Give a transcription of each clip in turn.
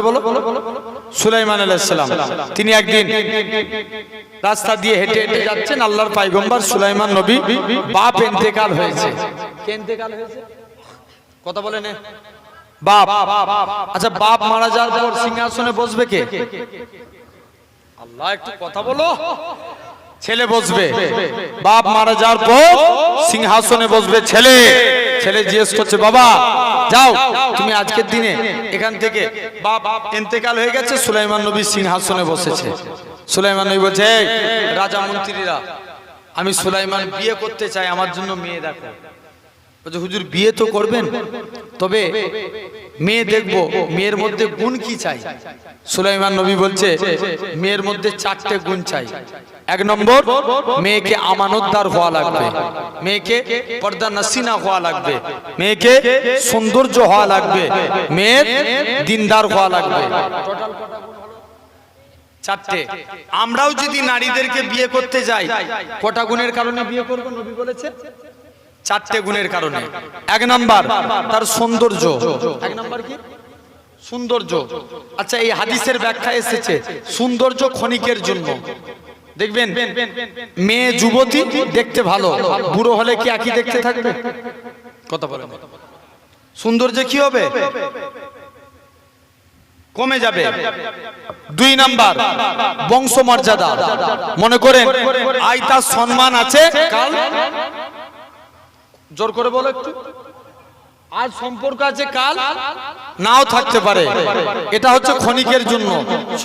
বলো সুলাইমান আলাইহিস সালাম তিনি একদিন রাস্তা দিয়ে হেঁটে হেঁটে যাচ্ছেন, আল্লাহর পয়গম্বর সুলাইমান নবী বাপ ইন্তেকাল হয়েছে। কে ইন্তেকাল হয়েছে? কথা বলেন বাপ। আচ্ছা, বাপ মারা যাওয়ার পর সিংহাসনে বসবে কে? আল্লাহ, একটু কথা বলো। ছেলে বসবে। বাপ মারা যাওয়ার পর সিংহাসনে বসবে ছেলে। ছেলে জিজ্ঞেস করছে, বাবা যাও তুমি আজকের দিনে এখান থেকে, বাপ ইন্তেকাল হয়ে গেছে, সুলাইমান নবী সিংহাসনে বসেছে। সুলাইমান নবী বলছে, রাজা মন্ত্রীরা, আমি সুলাইমান বিয়ে করতে চাই, আমার জন্য মেয়ে দেখো। বলছে, হুজুর বিয়ে তো করবেন, তবে মেয়ে দেখবো, মেয়ের মধ্যে গুণ কি চাই? সুলাইমান নবী বলছে, মেয়ের মধ্যে 4টে গুণ চাই। 1 নম্বর, মেয়েকে আমানতদার হওয়া লাগবে, মেয়েকে পর্দা নসিনা হওয়া লাগবে, মেয়েকে সৌন্দর্য হওয়া লাগবে, মেয়ের দিনদার হওয়া লাগবে। টোটাল কটা গুণ হলো? 4টে। আমরাও যদি নারীদেরকে বিয়ে করতে যাই, কটা গুণের কারণে বিয়ে করব? নবী বলেছে 4টে গুণের কারণে। 1 নাম্বার তার সৌন্দর্য। 1 নাম্বার কি? সৌন্দর্য। আচ্ছা, এই হাদিসের ব্যাখ্যা এসেছে সৌন্দর্য ক্ষণিকের জন্য। দেখবেন মেয়ে যুবতী দেখতে ভালো, বুড়ো হলে কি একই দেখতে থাকবে? কথা বলেন। সৌন্দর্য কি হবে? কমে যাবে। 2 নাম্বার বংশমর্যাদা। মনে করেন আজ তার সম্মান আছে, কাল, জোর করে বলো একটু, আজ সম্পর্ক আছে, কাল নাও থাকতে পারে। এটা হচ্ছে ক্ষণিকের জন্য।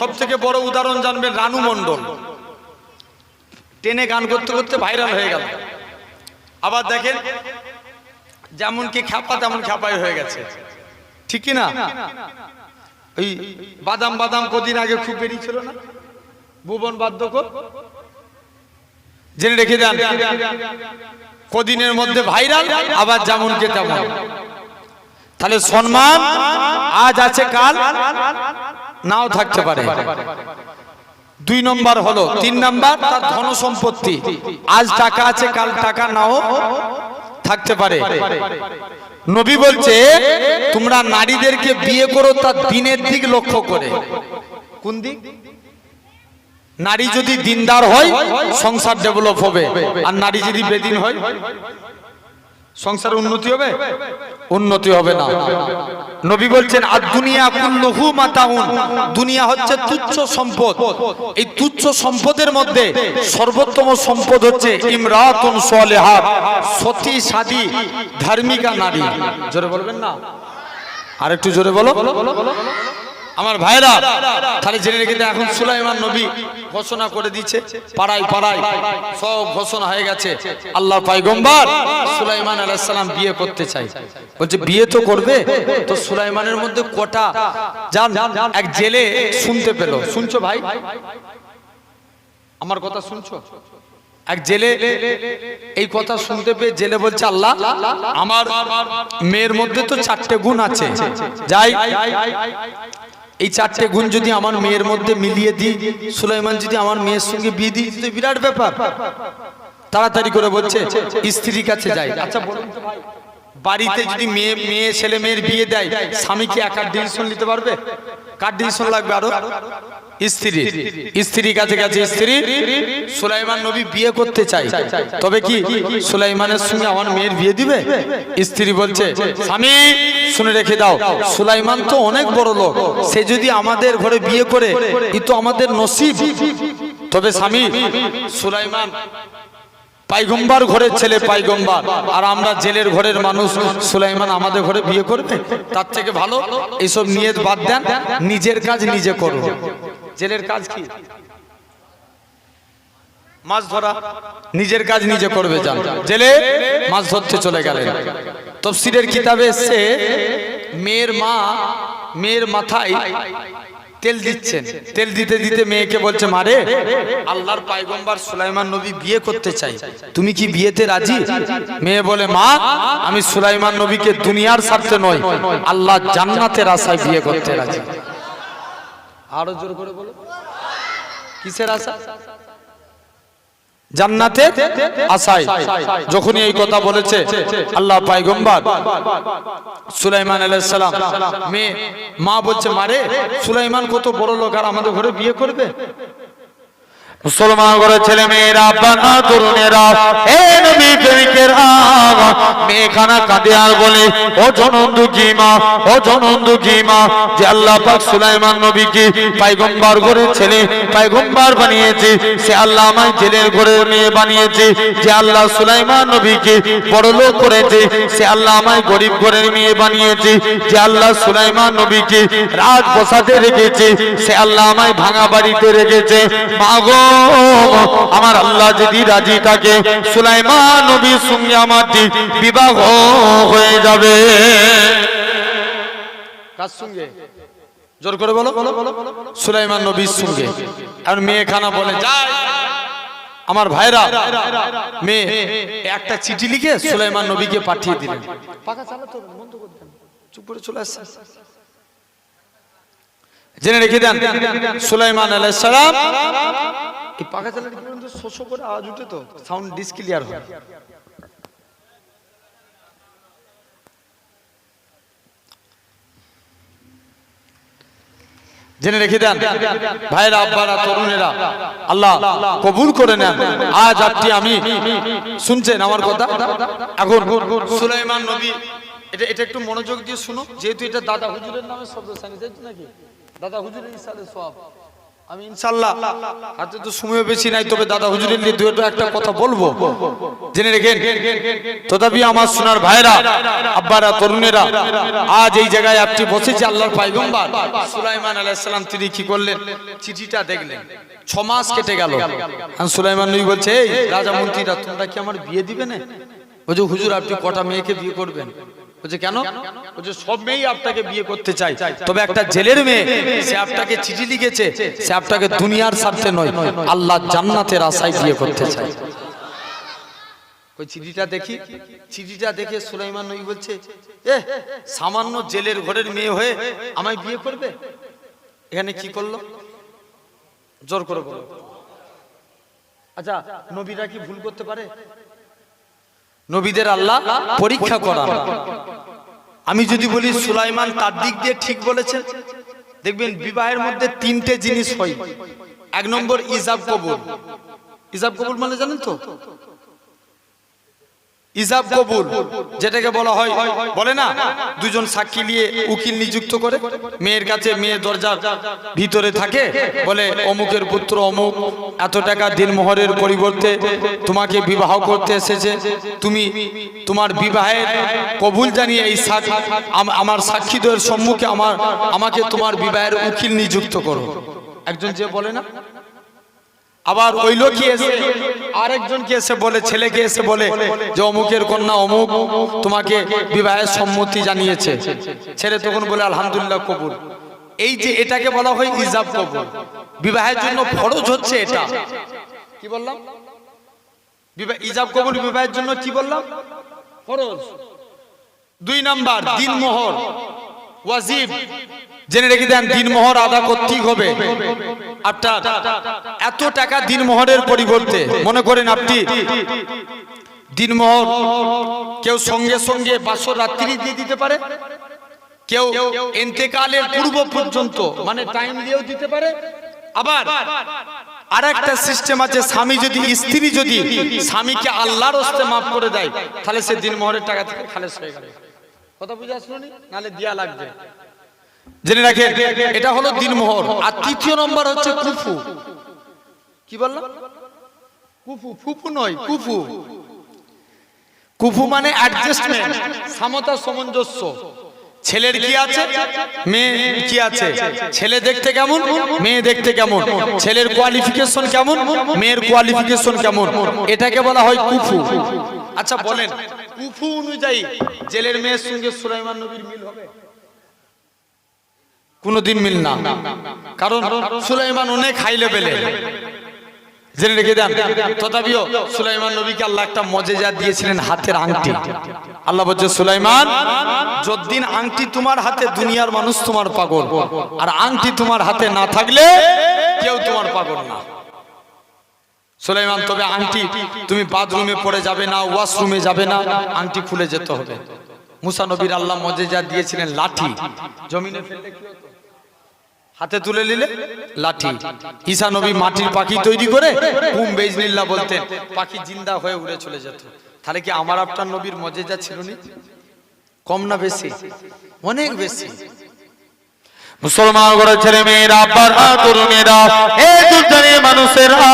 সব থেকে বড় উদাহরণ জানবেন রানু মণ্ডল, টেনে গান করতে করতে ভাইরাল হয়ে গেল। আবার দেখেন যেমন কি খ্যাপা তেমন খ্যাপাই হয়ে গেছে, ঠিক কি না? ওই বাদাম বাদাম কদিন আগে খুব বেরিয়েছিল না, ভুবন বাদ্যকর, জেনে রেখে দেন, কদিনের মধ্যে ভাইরাল, আবার যেমন কে তেমন। তাহলে সম্মান আজ আছে, কাল নাও থাকতে পারে। 2 নম্বর হলো। 3 নম্বর তার ধন সম্পত্তি। আজ টাকা আছে, কাল টাকা নাও থাকতে পারে। নবী বলছে, তোমরা নারীদেরকে বিয়ে করো তার দিনের দিক লক্ষ্য করে। কোন দিক? নারী যদি দিনদার হয় সংসার ডেভেলপ হবে, আর নারী যদি বেদিন হয় সংসার উন্নতি হবে? উন্নতি হবে না। নবী বলছেন, আর দুনিয়া কুল্লুহু মাতাউন, দুনিয়া হচ্ছে তুচ্ছ সম্পদ। এই তুচ্ছ সম্পদের মধ্যে সর্বোত্তম সম্পদ হচ্ছে ইমরাতুন সালিহাত, সতী সাদী ধার্মিকা নারী। জোরে বলবেন না? আরেকটু জোরে বলো আমার ভাইরা। তাহলে জেনে রেখে দেন, এখন সুলাইমান নবী ঘোষণা করে দিচ্ছে, পাড়ায় পাড়ায় সব ঘোষণা হয়ে গেছে, আল্লাহর পয়গম্বর সুলাইমান আলাইহিস সালাম বিয়ে করতে চাই। বলছে বিয়ে তো করবে, তো সুলাইমানের মধ্যে কটা জান? এক জেলে শুনতে পেল। শুনছো ভাই? আমার কথা শুনছো? এক জেলে এই কথা শুনতে পেয়ে জেলে বলছে, আল্লাহ, আমার মেয়ের মধ্যে তো 4টে গুণ আছে, যাই এই 4টে গুণ যদি আমার মেয়ের মধ্যে মিলিয়ে দিই, সুলাইমান যদি আমার মেয়ের সঙ্গে বিয়ে দিই, তো বিরাট ব্যাপার। তাড়াতাড়ি করে বলছে স্ত্রীর কাছে যাই। আচ্ছা বলুন তো ভাই, বাড়িতে যদি মেয়ে ছেলে মেয়ের বিয়ে দেয়, স্বামী কি একার ডিসিশন নিতে পারবে? কার ডিসিশন লাগবে? আরো স্ত্রীর কাছে গেছে। স্ত্রী, সুলাইমান নবী বিয়ে করতে চাই, তবে কি সুলাইমানের সঙ্গে আমার মেয়ের বিয়ে দিবে? স্ত্রী বলছে, স্বামী শুনে রেখে দাও, সুলাইমান তো অনেক বড় লোক, সে যদি আমাদের ঘরে বিয়ে করে এ তো আমাদের নসিব। তবে স্বামী, সুলাইমান পয়গম্বর ঘরের ছেলে, পয়গম্বর, আর আমরা জেলের ঘরের মানুষ, সুলাইমান আমাদের ঘরে বিয়ে করবে? তার থেকে ভালো এইসব নিয়ত বাদ দেন, নিজের কাজ নিজে করুন। জেলের কাজ কি? মাছ ধরা। নিজের কাজ নিজে করবে। যান জেলে মাছ ধরতে চলে গেলেন। তাফসীরের কিতাবে এসেছে, মেয়ের মা মেয়ের মাথায় তেল দিচ্ছেন, তেল দিতে দিতে মেয়েকে বলছে, মারে, আল্লাহর পয়গম্বর সুলাইমান নবী বিয়ে করতে চাই, তুমি কি বিয়েতে রাজি? মেয়ে বলে, মা, আমি সুলাইমান নবীকে দুনিয়ার স্বার্থে নয়, আল্লাহ জান্নাতের আশায় বিয়ে করতে রাজি। আরো জোর করে বলো, কিসের আশা? জান্নাতে আশায় যখনই এই কথা বলেছে আল্লাহ পয়গম্বর সুলাইমান আলাইহিস সালাম মা বলছে মারে সুলাইমান কত বড় লোক আর আমাদের ঘরে বিয়ে করবে। মুসলমান ঘরের ছেলে মেয়েরা বানা তরুণেরা এ নবী প্রেমিকেরা মেয়েখানা কাঁদে আর বলে ও জনন্দুকি মা, ও জনন্দুকি মা, যে আল্লাহ পাক সুলাইমান নবীকে পয়গম্বর ঘরের ছেলে পয়গম্বর বানিয়েছে, সে আল্লাহ আমায় জেলের ঘরের মেয়ে বানিয়েছে। যে আল্লাহ সুলাইমান নবীকে বড় লোক করেছে, সে আল্লাহ আমায় গরিব ঘরের মেয়ে বানিয়েছে। যে আল্লাহ সুলাইমান নবীকে রাজপ্রাসাদে রেখেছে, সে আল্লাহ আমায় ভাঙা বাড়িতে রেখেছে। মা গো, আমার আল্লাহ যদি রাজি থাকে সুলাইমান নবীর সঙ্গে আমার বিবাহ হয়ে যাবে। কার সঙ্গে? জোর করে বলো। সুলাইমান নবীর সঙ্গে। আর মেয়েখানা বলে যাই আমার ভাইরা, মেয়ে একটা চিঠি লিখে সুলাইমান নবীকে পাঠিয়ে দিলেন। পাখা চালাতো বন্ধ করে দেন, চুপ করে চলে আসছে। জেনে রেখে দেন সুলাইমান আলাইহিস সালাম এই পাখা চালালে কিন্তু শোষো করে আওয়াজ উঠে, তো সাউন্ড ডিসক্লিয়ার হয়। জেনে রেখে দেন ভাইরা, আব্বারা, তরুণেরা, আল্লাহ কবুল করে নেন। আজ আপনি আমি শুনছেন আমার কথা। এখন সুলাইমান নবী, এটা একটু মনোযোগ দিয়ে শুনো, যেহেতু এটা দাদা হুজুরের নামে শব্দ সানিয়েছে নাকি, দাদা হুজুরের ইনশাআল্লাহ সওয়াব। আমি ইনশাআল্লাহ হাতে তো সময় বেশি নাই, তবে দাদা হুজুরের নিয়ে দুটো একটা কথা বলবো, জেনে রেখেন। তথাপি আমার সোনার ভাইরা, আব্বারা, তরুণেরা, আজ এই জায়গায় আপনি বসেছে আল্লাহর পয়গম্বর সুলাইমান আলাইহিস সালাম। তিনি কি করলেন? চিঠিটা দেখলেন। 6 মাস কেটে গেল। আর সুলাইমান নবী বলছে, এই রাজা মন্ত্রীরা, তোমরা কি আমার বিয়ে দিবে না? বলছে হুজুর আপনি কটা মেয়েকে বিয়ে করবেন? বলছে কেন? বলছে সব মেয়েই আপনাকে বিয়ে করতে চাই, তবে একটা জেলের মেয়ে, সে আপনাকে চিঠি লিখেছে, সে আপনাকে দুনিয়ার স্বার্থে নয় আল্লাহ জান্নাতের আশায় বিয়ে করতে চাই। ওই চিঠিটা দেখি, চিঠিটা দেখে সুলাইমান নবী বলছে, সামান্য জেলের ঘরের মেয়ে হয়ে আমায় বিয়ে করবে? এখানে কি করলো? জোর করে বলো। আচ্ছা, নবীরা কি ভুল করতে পারে? নবীদের আল্লাহ পরীক্ষা করান। আমি যদি বলি সুলাইমান তার দিক দিয়ে ঠিক বলেছেন, দেখবেন বিবাহের মধ্যে 3টে জিনিস হয়। 1 নম্বর ইজাব কবুল। ইজাব কবুল মানে জানেন তো? ইজাব কবুল যেটাকে বলা হয়, বলে না দুজন সাক্ষী নিয়ে উকিল নিযুক্ত করে, মেয়ের কাছে মেয়ে দরজার ভিতরে থাকে, বলে অমুকের পুত্র অমুক এত টাকা দিনমোহরের পরিবর্তে তোমাকে বিবাহ করতে এসেছে, তুমি তোমার বিবাহের কবুল জানিয়ে এই আমার সাক্ষীদের সম্মুখে আমাকে তোমার বিবাহের উকিল নিযুক্ত করো। একজন যে বলে না, আবার ওই লোকই এসে আরেকজনকে এসে বলে, ছেলেকে এসে বলে যে অমুকের কন্যা অমুক তোমাকে বিবাহের সম্মতি জানিয়েছে। ছেলে তখন বলে আলহামদুলিল্লাহ কবুল। এই যে এটাকে বলা হয় ইজাব কবুল। বিবাহের জন্য ফরজ হচ্ছে এটা। কি বললাম? ইজাব কবুল বিবাহের জন্য কি বললাম? ফরজ। 2 নাম্বার দিনমোহর ওয়াজিব। জেনে রেখে দেন দিনমোহর আদা করতেই হবে। আপনার এত টাকা দিনমোহরের পরিবর্তে, মনে করেন আপনি দিনমোহর কেউ সঙ্গে সঙ্গে 500 রাত্রি দিয়ে দিতে পারে, কেউ ইন্তেকালের পূর্ব পর্যন্ত মানে টাইম দিয়েও দিতে পারে। আবার আরেকটা সিস্টেম আছে, স্বামী যদি স্ত্রী যদি স্বামীকে আল্লাহর রাস্তায় maaf করে দেয়, তাহলে সে দিনমোহরের টাকা থেকে খালেস হয়ে গেল। কথা বুঝে আসলো নি? নালে দিয়া লাগবে। জেনে রাখেন এটা হলো দিনমোহর। আর 3য় নম্বর হচ্ছে কুফু। কি বললাম? কুফু। ফুফু নয়, কুফু। কুফু মানে অ্যাডজাস্টমেন্ট, সমতা সামঞ্জস্য। ছেলের কি আছে, মেয়ে কি আছে, ছেলে দেখতে কেমন, মেয়ে দেখতে কেমন, ছেলের কোয়ালিফিকেশন কেমন, মেয়ের কোয়ালিফিকেশন কেমন, এটাকে বলা হয় কুফু। আচ্ছা বলেন, কুফু অনুযায়ী জেলের মেয়ের সঙ্গে সুলাইমান নবীর মিল হবে? কোনদিন মিল না, কারণ সুলাইমান অনেক হাই লেভেলে। জেনে রেখে দেন তথাপিও সুলাইমান নবীকে আল্লাহ একটা মজেজা দিয়েছিলেন, হাতের আংটি। আল্লাহ বলছে সুলাইমান, যতদিন আংটি তোমার হাতে দুনিয়ার মানুষ তোমার পাগল, আর আংটি তোমার হাতে না থাকলে কেউ তোমার পাগল না। সুলাইমান তবে আংটি তুমি বাথরুমে পড়ে যাবে না, ওয়াশরুমে যাবে না, আংটি খুলে যেতে হবে। মুসা নবীর আল্লাহ মজেজা দিয়েছিলেন লাঠি, জমিনে ফেললে কি হতো? হাতে তুলে নিলে লাঠি। ঈসা নবী মাটির পাখি তৈরি করে কুম বেজনিল্লাহ বলতেন, পাখি জিন্দা হয়ে উড়ে চলে যেত। তাহলে কি আমার আপনার নবীর মজেজা ছিল না? কম না বেশি? অনেক বেশি। মুসলমান ঘরের ছেলে মেয়েরা, আব্বারা, তরুণেরা, এই দুর্দানি মানুষেরা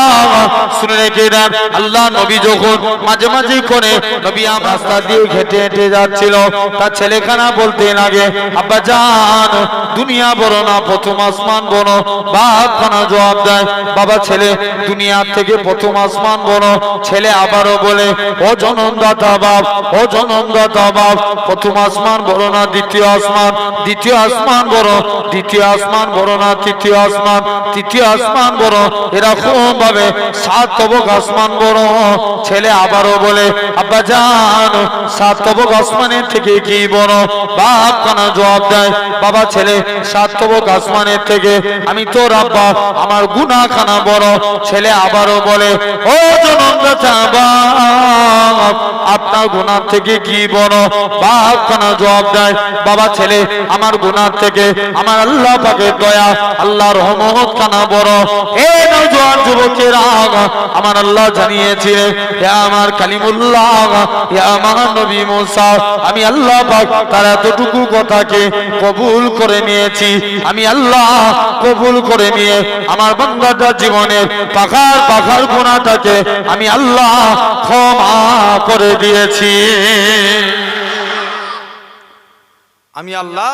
শুনে রেখে দেন, আল্লাহ নবী যখন মাঝে মাঝে করে নবী রাস্তা দিয়ে হেঁটে হেঁটে যাচ্ছিল, তার ছেলেখানা বলতে লাগে, আব্বা জান দুনিয়া বড় না প্রথম আসমান বড়। বাপ খানা জবাব দেয়, বাবা ছেলে দুনিয়ার থেকে প্রথম আসমান বড়। ছেলে আবারও বলে, ও জনমদাতা বাপ, ও জনমদাতা বাপ, প্রথম আসমান বড় না দ্বিতীয় আসমান? দ্বিতীয় আসমান বড়। দ্বিতীয় আসমান বড় না তৃতীয় আসমান? তৃতীয় আসমান বড়। এরকম ভাবে 7 তবক আসমান বড়। ছেলে আবারও বলে, আব্বা জান 7 তবক আসমানের থেকে কি বড়? বাপ কানা জবাব দেয়, বাবা ছেলে 7 তবক আসমানের থেকে আমি তোর আব্বা, আমার গুনাহ খানা বড়। ছেলে আবারও বলে, ও জনমদাতা বাপ, আপনার গুনাহ থেকে কি বড়? বাপ কানা জবাব দেয়, বাবা ছেলে আমার গুনাহ থেকে আমার আল্লাহ পাকের দয়া, আল্লাহর রহমত কানা বড়। এ নওজোয়ান যুবকেরা, আমার আল্লাহ জানিয়েছে, হে আমার কালিমুল্লাহ, হে আমার নবী মুসা, আমি আল্লাহ পাক তার এতটুকু কথাকে কবুল করে নিয়েছি। আমি আল্লাহ কবুল করে নিয়ে আমার বান্দাটার জীবনের পাখার পাখার গুনাহটাকে আমি আল্লাহ ক্ষমা করে দিয়েছি। আমি আল্লাহ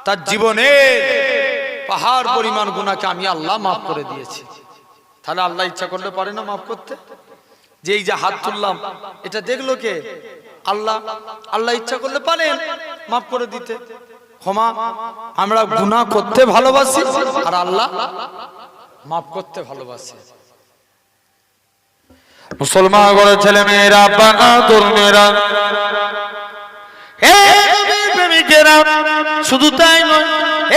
তার জীবনের পাহাড় পরিমাণ গুনাহকে আমি আল্লাহ মাফ করে দিয়েছি। তাহলে আল্লাহ ইচ্ছা করলে পারে না মাফ করতে? যে এই যে হাত তুললাম, এটা দেখলো কে? আল্লাহ। আল্লাহ ইচ্ছা করলে পারেন মাফ করে দিতে। ক্ষমা, আমরা গুনাহ করতে ভালোবাসি আর আল্লাহ মাফ করতে ভালোবাসে। মুসলমান ঘরের ছেলে মেয়েরা, আব্বারা, তরুণেরা, শুধু তাই নয়,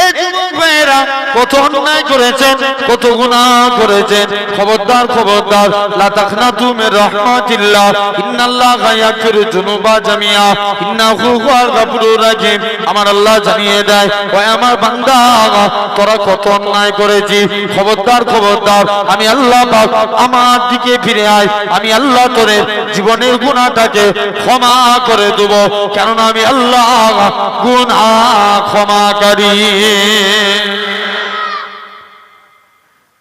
এই যুবক ভাইয়েরা কত অন্যায় করেছেন, কত গুনাহ করেছেন। খবরদার খবরদার, লা তাকনাতু মির রাহমাতিল্লাহ, ইন্নাল্লাহা ইয়াগফিরু যুনুবা জামিআ, ইন্নাহু হুয়াল গাফুরুর রাহিম। আমার আল্লাহ জানিয়ে দেয়, ও আমার বান্দা, তোরা কত অন্যায় করেছিস, খবরদার খবরদার, আমি আল্লাহ পাক আমার দিকে ফিরে আয়, আমি আল্লাহ তোদের জীবনের গুনাহটাকে ক্ষমা করে দেব, কেননা আমি আল্লাহ গুনাহ ক্ষমাকারী।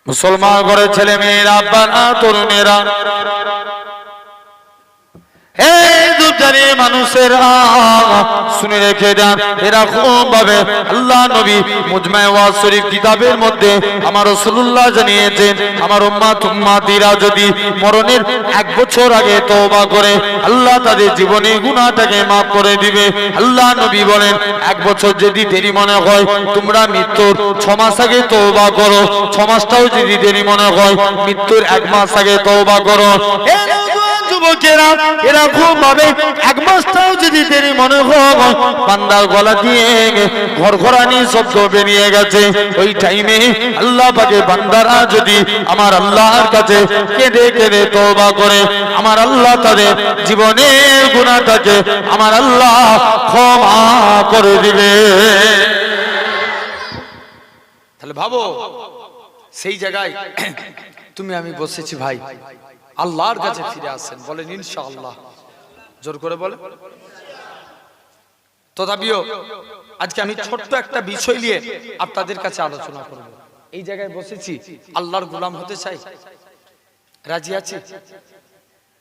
মুসলমান ঘরের ছেলে মেয়েরা, আব্বারা, তরুণেরা, এই দুর্দানি মানুষেরা শুনে রেখে দেন, এরকম ভাবে আল্লাহ নবী মুজমায়ে ওয়াজ শরীফ কিতাবের মধ্যে আমার রাসূলুল্লাহ জানিয়েছেন, আমার উম্মতিরা যদি মরণের 1 বছর আগে তওবা করে আল্লাহ তাদের জীবনের গুনাহটাকে maaf করে দিবে। আল্লাহ নবী বলেন, 1 বছর যদি দেরি মনে হয়, তোমরা মৃত্যুর 6 মাস আগে তওবা করো। 6 মাসটাও যদি দেরি মনে হয়, মৃত্যুর 1 মাস আগে তওবা করো। যুবকেরা, এরকম ভাবে 1 মাসটাও যদি দেরি মনে হয়, বান্দার গলা দিয়ে ঘরঘরানি শব্দ বেরিয়ে গেছে, ওই টাইমে আল্লাহ পাকে বান্দারা যদি আমার আল্লাহর কাছে কেঁদে কেঁদে তওবা করে, আমার আল্লাহ তাদের জীবনের গুনাহটাকে আমার আল্লাহ ক্ষমা করে দিবে। তাহলে ভাবো, সেই জায়গায় তুমি আমি বসেছি ভাই, আল্লাহর কাছে ফিরে আসেন, বলেন ইনশাআল্লাহ, জোর করে বলে। তথাপিও আজকে আমি ছোট্ট একটা বিষয় নিয়ে আপনাদের কাছে আলোচনা করব। এই জায়গায় বসেছি, আল্লাহর গোলাম হতে চাই, রাজি আছি?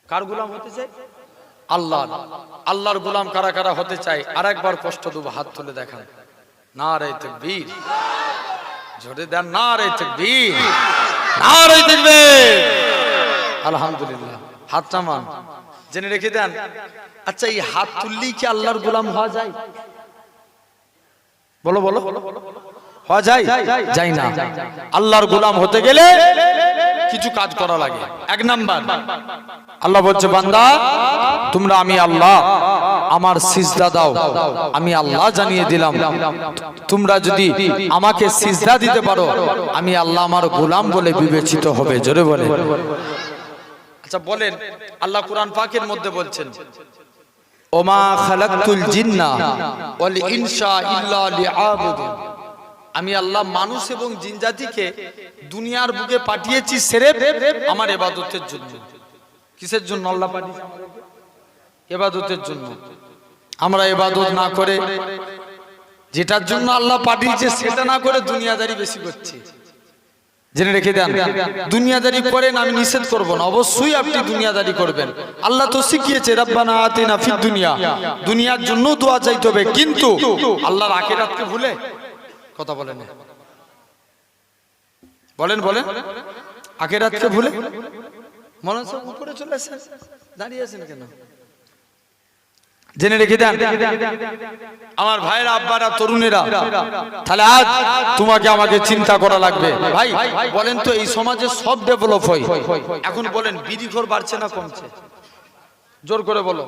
কার গোলাম হতে চাই? আল্লাহর। আল্লাহর গোলাম কারা কারা হতে চাই? আরেকবার কষ্ট দেবো, হাত তুলে দেখান। নারে তাকবীর, জোরে দেন নারে তাকবীর, নারে তাকবীর। আলহামদুলিল্লাহ, হাত নামান, জেনে রেখে দেন। আচ্ছা, এই হাত তুললেই কি আল্লাহর গোলাম হওয়া যায়? বলো বলো, হওয়া যায়? যায় না। আল্লাহর গোলাম হতে গেলে কিছু কাজ করা লাগে। 1 নাম্বার, আল্লাহ বলছে, বান্দা তোমরা আমি আল্লাহ, আমার সিজদা দাও। আমি আল্লাহ জানিয়ে দিলাম, তোমরা যদি আমাকে সিজদা দিতে পারো, আমি আল্লাহ আমার গোলাম বলে বিবেচিত হবে। জোরে বলে। আচ্ছা বলেন, আল্লাহ কুরআন পাকের মধ্যে বলছেন, ওমা খালাকতুল জিন্না ওয়াল ইনসা ইল্লা লিআবুদুন, আমি আল্লাহ মানুষ এবং জিন জাতিকে দুনিয়ার বুকে পাঠিয়েছি সির্ফ আমার ইবাদতের জন্য। কিসের জন্য আল্লাহ পাঠিয়েছে আমাদেরকে? ইবাদতের জন্য। আমরা ইবাদত না করে, যেটার জন্য আল্লাহ পাঠিয়েছে সেটা না করে দুনিয়াদারি বেশি করছি। জেনে রেখে দেন, দুনিয়াদারি করেন, আমি নিষেধ করব না, অবশ্যই আপনি দুনিয়াদারি করবেন। আল্লাহ তো শিখিয়েছে রব্বানা আতিনা ফিদ দুনিয়া, দুনিয়ার জন্য দোয়া চাইতে হবে, কিন্তু আল্লাহর আখিরাতকে ভুলে কথা বলেন, বলেন বলেন, আখিরাতকে ভুলে মনে হচ্ছে উপরে চলে আসেন, দাঁড়িয়ে আছেন কেন? জেনে রেখে দেন আমার ভাইরা, আব্বারা, তরুণেরা, তাহলে আজ তোমাকে আমাকে চিন্তা করা লাগবে। ভাই বলেন তো, এই সমাজে সব ডেভেলপ হয়, এখন বলেন বিড়িখোর বাড়ছে না কমছে? জোর করে বলো।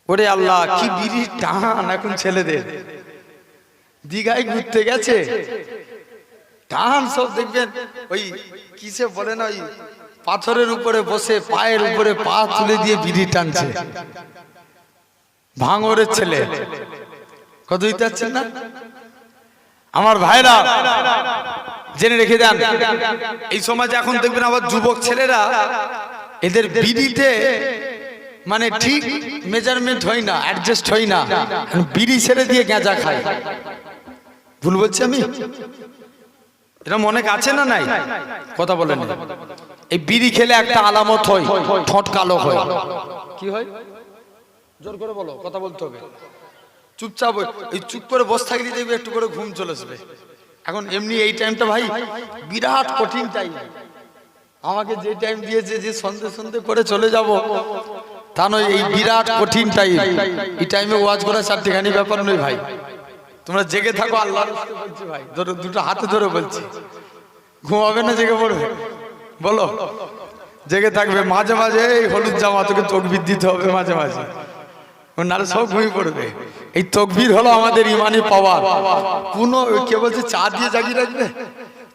ওরে আল্লাহ, কি বিড়ি টান এখন ছেলেদের, দীঘায় ঘুরতে গেছে টান, সব দেখবেন ওই কিসে বলে না, ওই পাথরের উপরে বসে পায়ের উপরে পা তুলে দিয়ে বিড়ি টানছে, ভাঙরের ছেলে। কত দিতে পারছেন না আমার ভাইরা? জেনে রেখে দেন, এই সমাজে এখন দেখবেন আবার যুবক ছেলেরা, এদের বিড়িতে মানে ঠিক মেজারমেন্ট হয় না, অ্যাডজাস্ট হয় না, বিড়ি ছেড়ে দিয়ে গাঁজা খায়। ভুল বলছি আমি? এরকম অনেক আছে না নাই? কথা বলেন। এই বিড়ি খেলে একটা আলামত হয়, ঠোঁট কালো হয়। কি হয়? জোর করে বলো, কথা বলতে হবে। চুপচাপ এই চুপ করে বসে থাকলে দেখবে একটু করে ঘুম চলে আসবে। এখন এমনি এই টাইমটা ভাই বিরাট কঠিন টাইম। আমাকে যে টাইম দিয়েছে, যে সন্ধে সন্ধে করে চলে যাব, তা নয়, এই বিরাট কঠিন টাইম। এই টাইমে ওয়াজ করা চারটিখানি ব্যাপার নয় ভাই। তোমরা জেগে থাকো, আল্লাহর রাস্তায় বলছি ভাই, ধরো দুটো হাতে ধরে বলছি, ঘুমাবে না, জেগে পড়বে। বলো, জেগে থাকবে। মাঝে মাঝে এই হলুদ জামা তোকে তকবীর দিতে হবে মাঝে মাঝে, নাহলে সব ঘুমিয়ে পড়বে। এই তকবীর হলো আমাদের ইমানি পাওয়ার। কোনো কে বলছে চা দিয়ে জাগিয়ে রাখবে?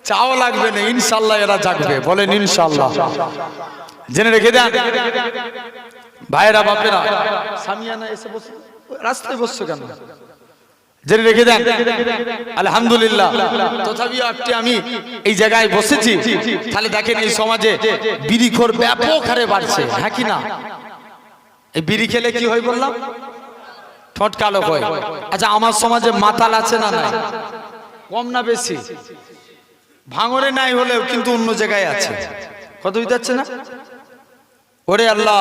চাও লাগবে না, ইনশাল্লাহ এরা জাগবে। বলেন ইনশাল্লাহ। জেনে রেখে দেন ভাইরা, বাপেরা, সামিয়ানা এসে বসে রাস্তায় বসছো কেন? জেনে রেখে দেন আলহামদুলিল্লাহ, তথাপি আপনি আমি এই জায়গায় বসেছি, তাহলে দেখেন এই সমাজে বিড়িখোর ব্যাপক হারে বাড়ছে, হ্যাঁ কি না? এই বিড়ি খেলে কি হয় বললাম? ঠোঁট কালো হয়। আচ্ছা, আমার সমাজে মাতাল আছে না নাই? কম না বেশি? ভাঙরে নাই হলেও কিন্তু অন্য জায়গায় আছে। কত বুঝতে পারছে না? ওরে আল্লাহ,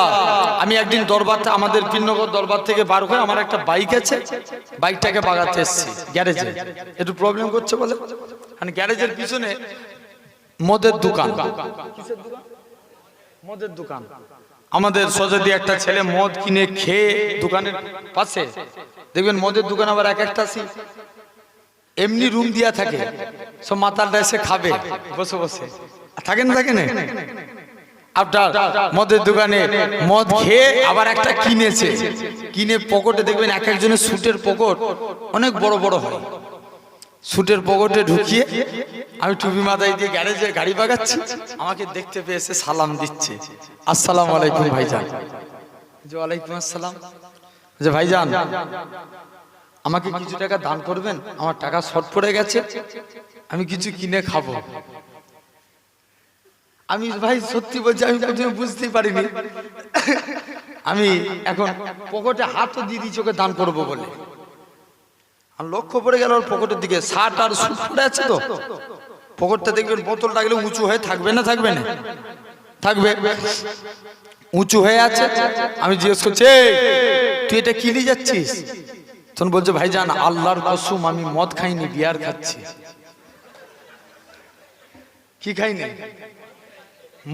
আমি একদিন দরবার, আমাদের পীরনগর দরবার থেকে বার হয়ে আমার একটা বাইক আছে, বাইকটাকে বাগাতে এসেছি গ্যারেজে, একটু প্রবলেম করছে বলে, মানে গ্যারেজের পিছনে মদের দোকান। কিসের দোকান? মদের দোকান। আমাদের সজদি একটা ছেলে মদ কিনে খেয়ে দোকানের পাশে দেখবেন মদের দোকান আবার এক একটা এমনি রুম দিয়া থাকে, সব মাতালটা এসে খাবে বসে বসে, থাকে না থাকে না? আপনার মদের দোকানে মদ খেয়ে আবার একটা কিনেছে, কিনে পকেটে দেখবেন এক একজনের স্যুটের পকেট অনেক বড় বড় হয়, স্যুটের পকেটে ঢুকিয়ে আমি টুপি মাথায় দিয়ে গ্যারেজে গাড়ি বাগাচ্ছি, আমাকে দেখতে পেয়ে এসে সালাম দিচ্ছে, আসসালামু আলাইকুম ভাইজান। যে ওয়ালাইকুম আসসালাম। যে ভাইজান, আমাকে কিছু টাকা দান করবেন, আমার টাকা শর্ট পড়ে গেছে, আমি কিছু কিনে খাবো। আমি ভাই সত্যি বলছি, আমি প্রথমে বুঝতেই পারিনি, আমি এখন পকেটে হাতও দিয়ে দিচ্ছি ওকে দান করবো বলে। আর লক্ষ্য পড়ে গেল ওর পকেটের দিকে, শার্ট আর স্যুট পরে আছে তো, পকেটটা দেখবেন বোতল রাখলে উঁচু হয়ে থাকবে না থাকবে না? থাকবে, উঁচু হয়ে আছে। আমি জিজ্ঞেস করছি, তুই এটা কি নিয়ে যাচ্ছিস? তখন বলছে, ভাইজান আল্লাহর কসম আমি মদ খাইনি, বিয়ার খাচ্ছি। কি খাইনি?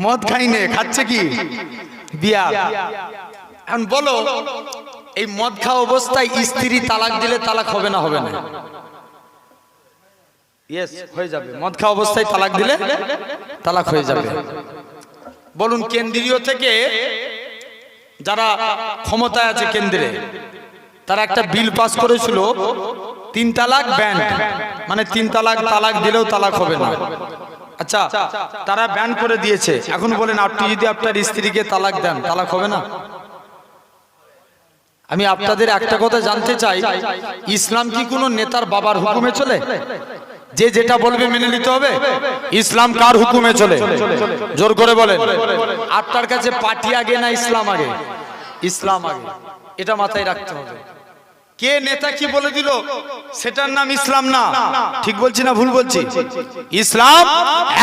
মদ খাইনি, খাচ্ছে কি? বিয়ার। এখন বলো, এই মদ খাওয়া অবস্থায় স্ত্রী তালাক দিলে তালাক হবে না হবে না? ইয়েস, হয়ে যাবে। মদ খাওয়া অবস্থায় তালাক দিলে তালাক হয়ে যাবে। বলুন, কেন্দ্রীয় থেকে যারা ক্ষমতায় আছে কেন্দ্রে, তারা একটা বিল পাস করেছিল 3 তালাক ব্যান্ড, মানে 3 তালাক, তালাক দিলেও তালাক হবে না। আচ্ছা, তারা ব্যান করে দিয়েছে, এখন বলেন আপনি যদি আপনার স্ত্রীকে তালাক দেন, তালাক হবে না? আমি আপনাদের একটা কথা জানতে চাই, ইসলাম কি কোনো নেতার বাবার হুকুমে চলে? যে যেটা বলবে মেনে নিতে হবে? ইসলাম কার হুকুমে চলে? জোর করে বলেন। আপনার কাছে পার্টি আগে না ইসলাম আগে? ইসলাম আগে, এটা মাথায় রাখতে হবে। কে নেতা কি বলে দিল সেটার নাম ইসলাম না। ঠিক বলছি না ভুল বলছি? ইসলাম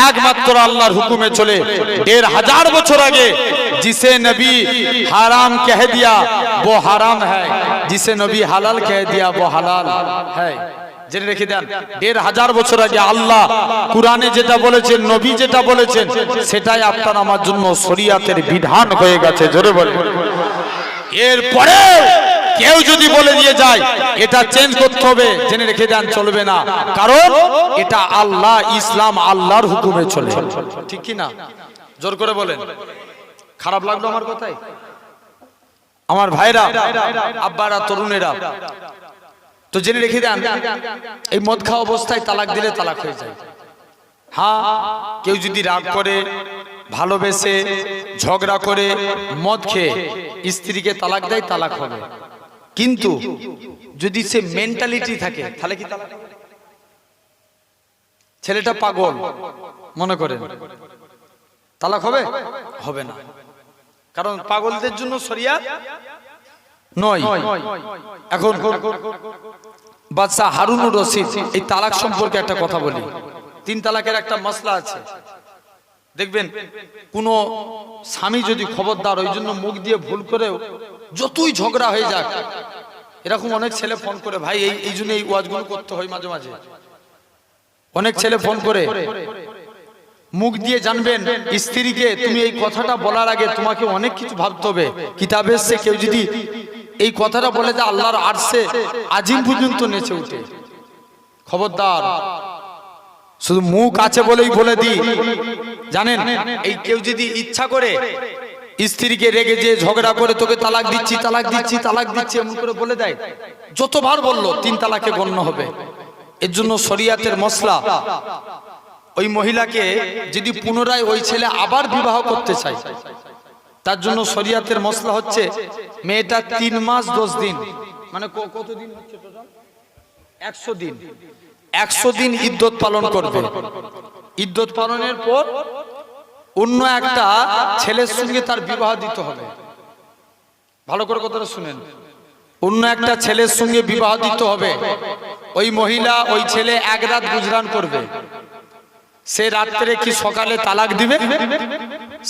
একমাত্র আল্লাহর হুকুমে চলে। 1500 বছর আগে जिसे नबी हराम कह दिया वो हराम है, जिसे नबी हलाल कह दिया वो हलाल है। জেনে রেখে দেন, 1500 বছর আগে আল্লাহ কুরআনে যেটা বলেছেন, নবী যেটা বলেছেন, সেটাই আপনার আমার জন্য শরীয়তের বিধান হয়ে গেছে। জোরে বলেন। এরপরে কেউ যদি বলে দিয়ে যায় এটা চেঞ্জ করতে হবে, জেনে রেখে দেন চলবে না, কারণ এটা আল্লাহ, ইসলাম আল্লাহর হুকুমে চলে। ঠিক কি না? জোর করে বলেন। খারাপ লাগলো আমার কথাই? আমার ভাইরা, আব্বারা, তরুণেরা, তো জেনে রেখে দেন এই মদ খাওয়া অবস্থায় তালাক দিলে তালাক হয়ে যায়। হ্যাঁ, কেউ যদি রাগ করে, ভালোবেসে, ঝগড়া করে, মদ খেয়ে স্ত্রীকে তালাক দেয়, তালাক হবে। কিন্তু যদি সে মেন্টালিটি থাকে তাহলে কি তালাক হবে? ছেলেটা পাগল মনে করেন, তালাক হবে? হবে না, কারণ পাগলদের জন্য শরিয়ত নয়। এখন বাদশা হারুনুর রশিদ এই তালাক সম্পর্কে একটা কথা বলি। 3 তালাকের একটা মসলা আছে, দেখবেন কোন স্বামী যদি খবরদার ওই জন্য মুখ দিয়ে ভুল করেও যতই ঝগড়া হয়ে যাক, এরকম অনেক ছেলে ফোন করে, ভাই এই জন্য এই ওয়াজগুলো করতে হয় মাঝে মাঝে। অনেক ছেলে ফোন করে মুখ দিয়ে জানবেন স্ত্রীকে তুমি এই কথাটা বলার আগে তোমাকে অনেক কিছু ভাবতে হবে। কিতাবে এসেছে কেউ যদি এই কথাটা বলে যে আল্লাহর আরশে আজিম পর্যন্ত নেচে উঠে। খবরদার, শুধু মুখ আছে বলেই বলে দি, জানেন এই কেউ যদি ইচ্ছা করে স্ত্রীকে রেগে যে ঝগড়া করে তোকে তালাক দিচ্ছি, তালাক দিচ্ছি, তালাক দিচ্ছি এমন করে বলে দেয়, যতবার বললো 3 তালাকে গণ্য হবে। এর জন্য শরিয়াতের মসলা, ওই মহিলাকে যদি পুনরায় ওই ছেলে আবার বিবাহ করতে চায়, তার জন্য শরিয়াতের মসলা হচ্ছে মেয়েটা 3 মাস 10 দিন, মানে কতদিন হচ্ছে টোটাল? 100 দিন। 100 দিন ইদ্যত পালন করবে। ইদ্যত পালনের পর অন্য একটা ছেলের সঙ্গে তার বিবাহ দিতে হবে। ভালো করে কথাটা শুনেন, অন্য একটা ছেলের সঙ্গে বিবাহ দিতে হবে। ওই মহিলা ওই ছেলে 1 রাত গুজরান করবে। সে রাত্রে কি সকালে তালাক দিবে?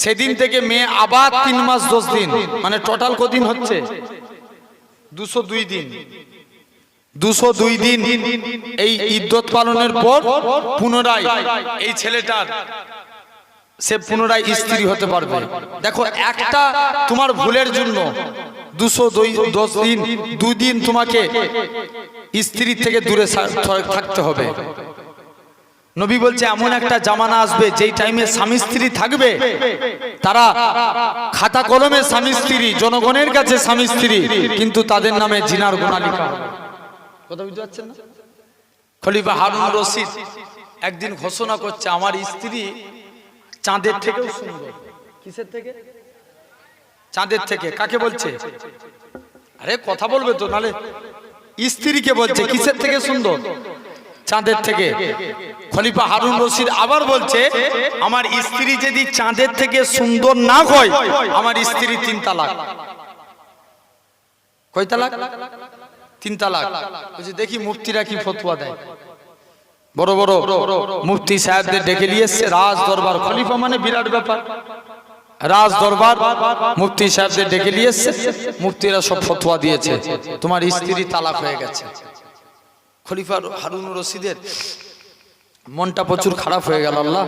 সেদিন থেকে মেয়ে আবার 3 মাস 10 দিন, মানে টোটাল কদিন হচ্ছে? 202 দিন। 202 দিন এই ইদ্যত পালনের পর পুনরায় এই ছেলেটার সে পুনরায় স্ত্রী হতে পারবে। দেখো, একটা তোমার ভুলের জন্য 210 দিন, 2 দিন তোমাকে স্ত্রী থেকে দূরে থাকতে হবে। নবী বলছে এমন একটা জামানা আসবে যেই টাইমে স্বামী স্ত্রী থাকবে, তারা খাতা কলমে স্বামী স্ত্রী, জনগণের কাছে স্বামী স্ত্রী, কিন্তু তাদের নামে জিনার গুনাহ লেখা হবে। কথা বুঝতে পারছেন না? খলিফা হারুন রশিদ একদিন ঘোষণা করছে আমার স্ত্রী চাঁদের থেকেও সুন্দর। কিসের থেকে? চাঁদের থেকে। কাকে বলছে? আরে কথা বলবে তো, নালে স্ত্রীকে বলছে। কিসের থেকে সুন্দর? চাঁদের থেকে। খলিফা হারুন রশিদ আবার বলছে আমার স্ত্রী যদি চাঁদের থেকে সুন্দর না হয়, আমার স্ত্রী 3 তালাক। কয় তালাক? 3 তালাক। দেখি মুফতিরা কি ফতোয়া দেয়। বড় বড় মুফতি সাহেবদের ডেকে নিয়ে এসেছে রাজ দরবার। খলিফা মানে বিরাট ব্যাপার। রাজ দরবার মুফতি সাহেবদের ডেকে নিয়ে এসেছে, মুফতিরা সব ফতোয়া দিয়েছে তোমার স্ত্রী তালাক হয়ে গেছে। খলিফা হারুন রশিদের মনটা প্রচুর খারাপ হয়ে গেল। আল্লাহ,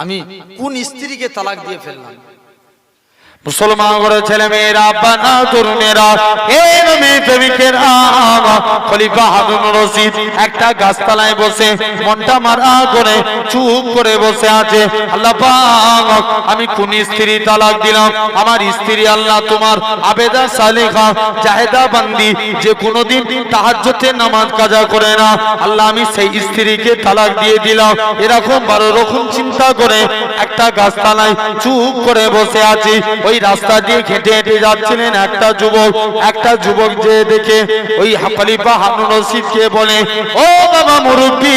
আমি কোন স্ত্রীকে তালাক দিয়ে ফেললাম? মুসলমান করে ছেলে মেয়েরা, আব্বা না তরুণেরা, এই নবী প্রেমিকেরা, খলিফা হারুন রশিদ একটা গাছতলায় বসে মনটা মারা করে চুপ করে বসে আছে। আল্লাহ পাক, আমি কোন স্ত্রী তালাক দিলাম? আমার স্ত্রী আল্লাহ তোমার আবেদা সালেহা জাহেদা বান্দি, যে কোনোদিন তাহাজ্জুদে নামাজ কাজা করে না, আল্লাহ আমি সেই স্ত্রীকে তালাক দিয়ে দিলাম। এরকম 12 রকম চিন্তা করে একটা গাছতলায় চুপ করে বসে আছি। ওই রাস্তা দিয়ে হেঁটে হেঁটে যাচ্ছিলেন একটা যুবক যে দেখে ওই খলিফা হারুন রশিদকে বলে, ও বাবা মুরব্বি,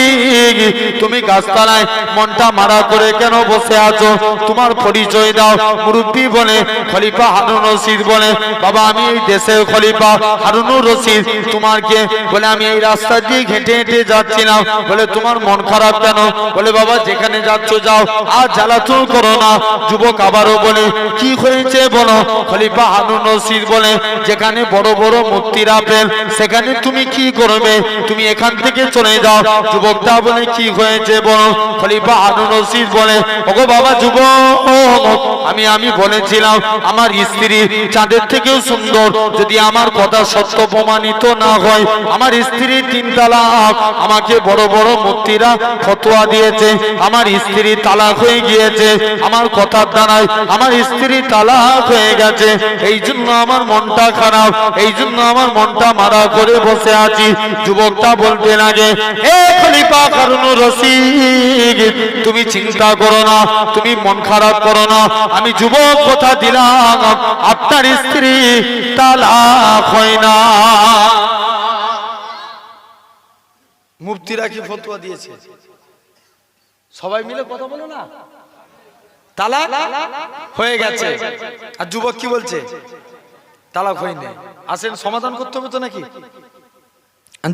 তুমি গাছতলায় মনটা মারা করে কেন বসে আছো? তোমার পরিচয় দাও। মুরব্বি বলে, খলিফা হারুন রশিদ বলে, বাবা আমি এই দেশের খলিফা হারুন রশিদ। তোমার কে? বলে আমি এই রাস্তা দিয়ে হেঁটে হেঁটে যাচ্ছিলাম। বলে তোমার মন খারাপ কেন? বলে বাবা যেখানে যাচ্ছ যাও, আর জ্বালাতন করো না। যুবক আবারও বলে, কি হয়েছে বলো? খলিফা হারুন রশিদ বলে, যেখানে বড় বড় মূর্তিরা পেল সেখানে তুমি কি করবে? তুমি এখান থেকে চলে যাও। যুবকটা বলে, কি হয়েছে বলো? খলিফা হারুন রশিদ বলে, ওগো বাবা যুবক, আমি বলেছিলাম আমার স্ত্রী চাঁদের থেকেও সুন্দর। যদি আমার কথা সত্য প্রমাণিত না হয়, আমার স্ত্রী 3 তালাক। আমাকে বড় বড় মূর্তিরা ফতোয়া দিয়েছে, আমার স্ত্রী তালাক হয়ে গিয়েছে। আমার কথার দ্বারাই আমার স্ত্রী তালাক হয়ে গেছে। এই জন্য আমার মনটা খারাপ, এই জন্য আমার মনটা মারা করে বসে আছি। যুবকটা বলতে লাগে, এ খলিফা হারুন রশিদ, তুমি চিন্তা করো না, তুমি মন খারাপ করো না। আমি যুবক কথা দিলাম, আপনার স্ত্রী তালাক হয় না। মুফতিরা কি ফতোয়া দিয়েছে? সবাই মিলে কথা বলো না, তালাক হয়ে গেছে। আর যুবক কি বলছে? তালাক হয়নি। আসেন সমাধান করতে হবে তো নাকি?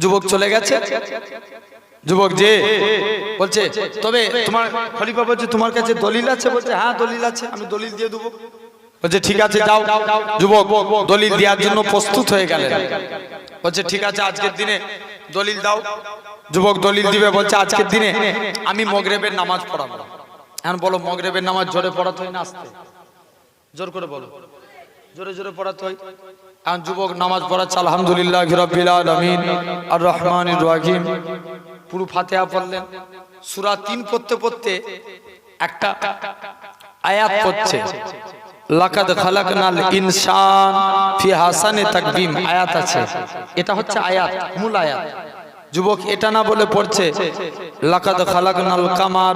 যুবক চলে গেছে। যুবক যে বলছে, তবে তোমার খলিফা বলছে তোমার কাছে দলিল আছে? বলছে হ্যাঁ দলিল আছে, আমি দলিল দিয়ে দেবো। বলছে ঠিক আছে যাও। যুবক দলিল দেওয়ার জন্য প্রস্তুত হয়ে গেলেন। বলছে ঠিক আছে আজকের দিনে দলিল দাও। যুবক দলিল দিবে। বলছে আজকের দিনে আমি মাগরিবের নামাজ পড়াবো। এখন বলো মাগরিবের নামাজ জোরে পড়াতে হয় না আস্তে? জোর করে বলো। জোরে জোরে পড়াতে হয়। এখন যুবক নামাজ পড়াচ্ছে, আলহামদুলিল্লাহি রাব্বিল আলামিন আর রহমানির রহিম, পুরো ফাতিহা পড়লেন। সূরা 3 পড়তে পড়তে একটা আয়াত পড়ছে, লাকাদ খালাকনাল ইনসান ফি হাসানি তাকবীম আয়াত আছে। এটা হচ্ছে আয়াত, মূল আয়াত। যুবক এটা না বলে পড়ছে লাকাদ খালাকনাল কামার।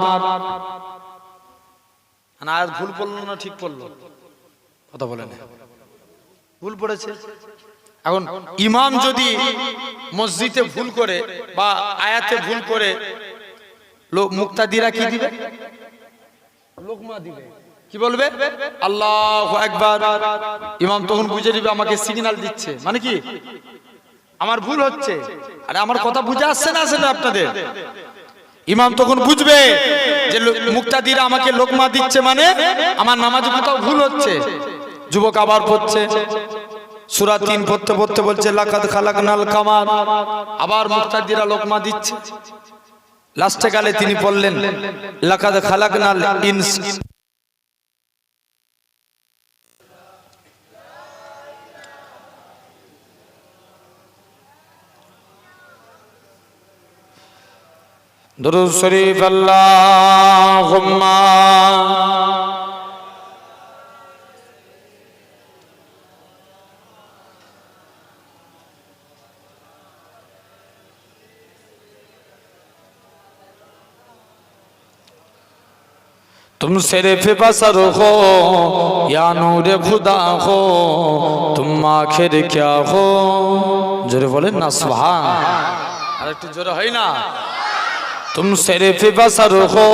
আয়াত ভুল পড়লো না ঠিক পড়লো? কথা বলে না, ভুল পড়েছে। এখন ইমাম যদি মসজিদে ভুল করে বা আয়াতে ভুল করে, মুক্তাদিরা কি দিবে? লোকমা দিবে। কি বলবে? আল্লাহু আকবার। ইমাম তখন বুঝে নিবে আমাকে সিগন্যাল দিচ্ছে, মানে কি আমার ভুল হচ্ছে। আরে আমার কথা বুঝে আসছে না আসলে আপনাদের? ইমাম তখন বুঝবে যে মুক্তাদিরা আমাকে লোকমা দিচ্ছে, মানে আমার নামাজে কোথাও ভুল হচ্ছে। যুবক আবার পড়ছে সূরা 3 পড়তে পড়তে বলছে লাকাদ খালাকনাল কামার। আবার মুক্তাদিরা লোকমা দিচ্ছে। লাস্টে গেলে তিনি বললেন লাকাদ খালাকনাল ইনসান। দুরূদ শরীফ আল্লাহুম্মা तुम सिर्फ बसर हो या नूर खुदा हो, तुम आखिर क्या हो। जोरे बोले ना सुभान। अरे तू जोरे है ना। तुम सिर्फ बसर हो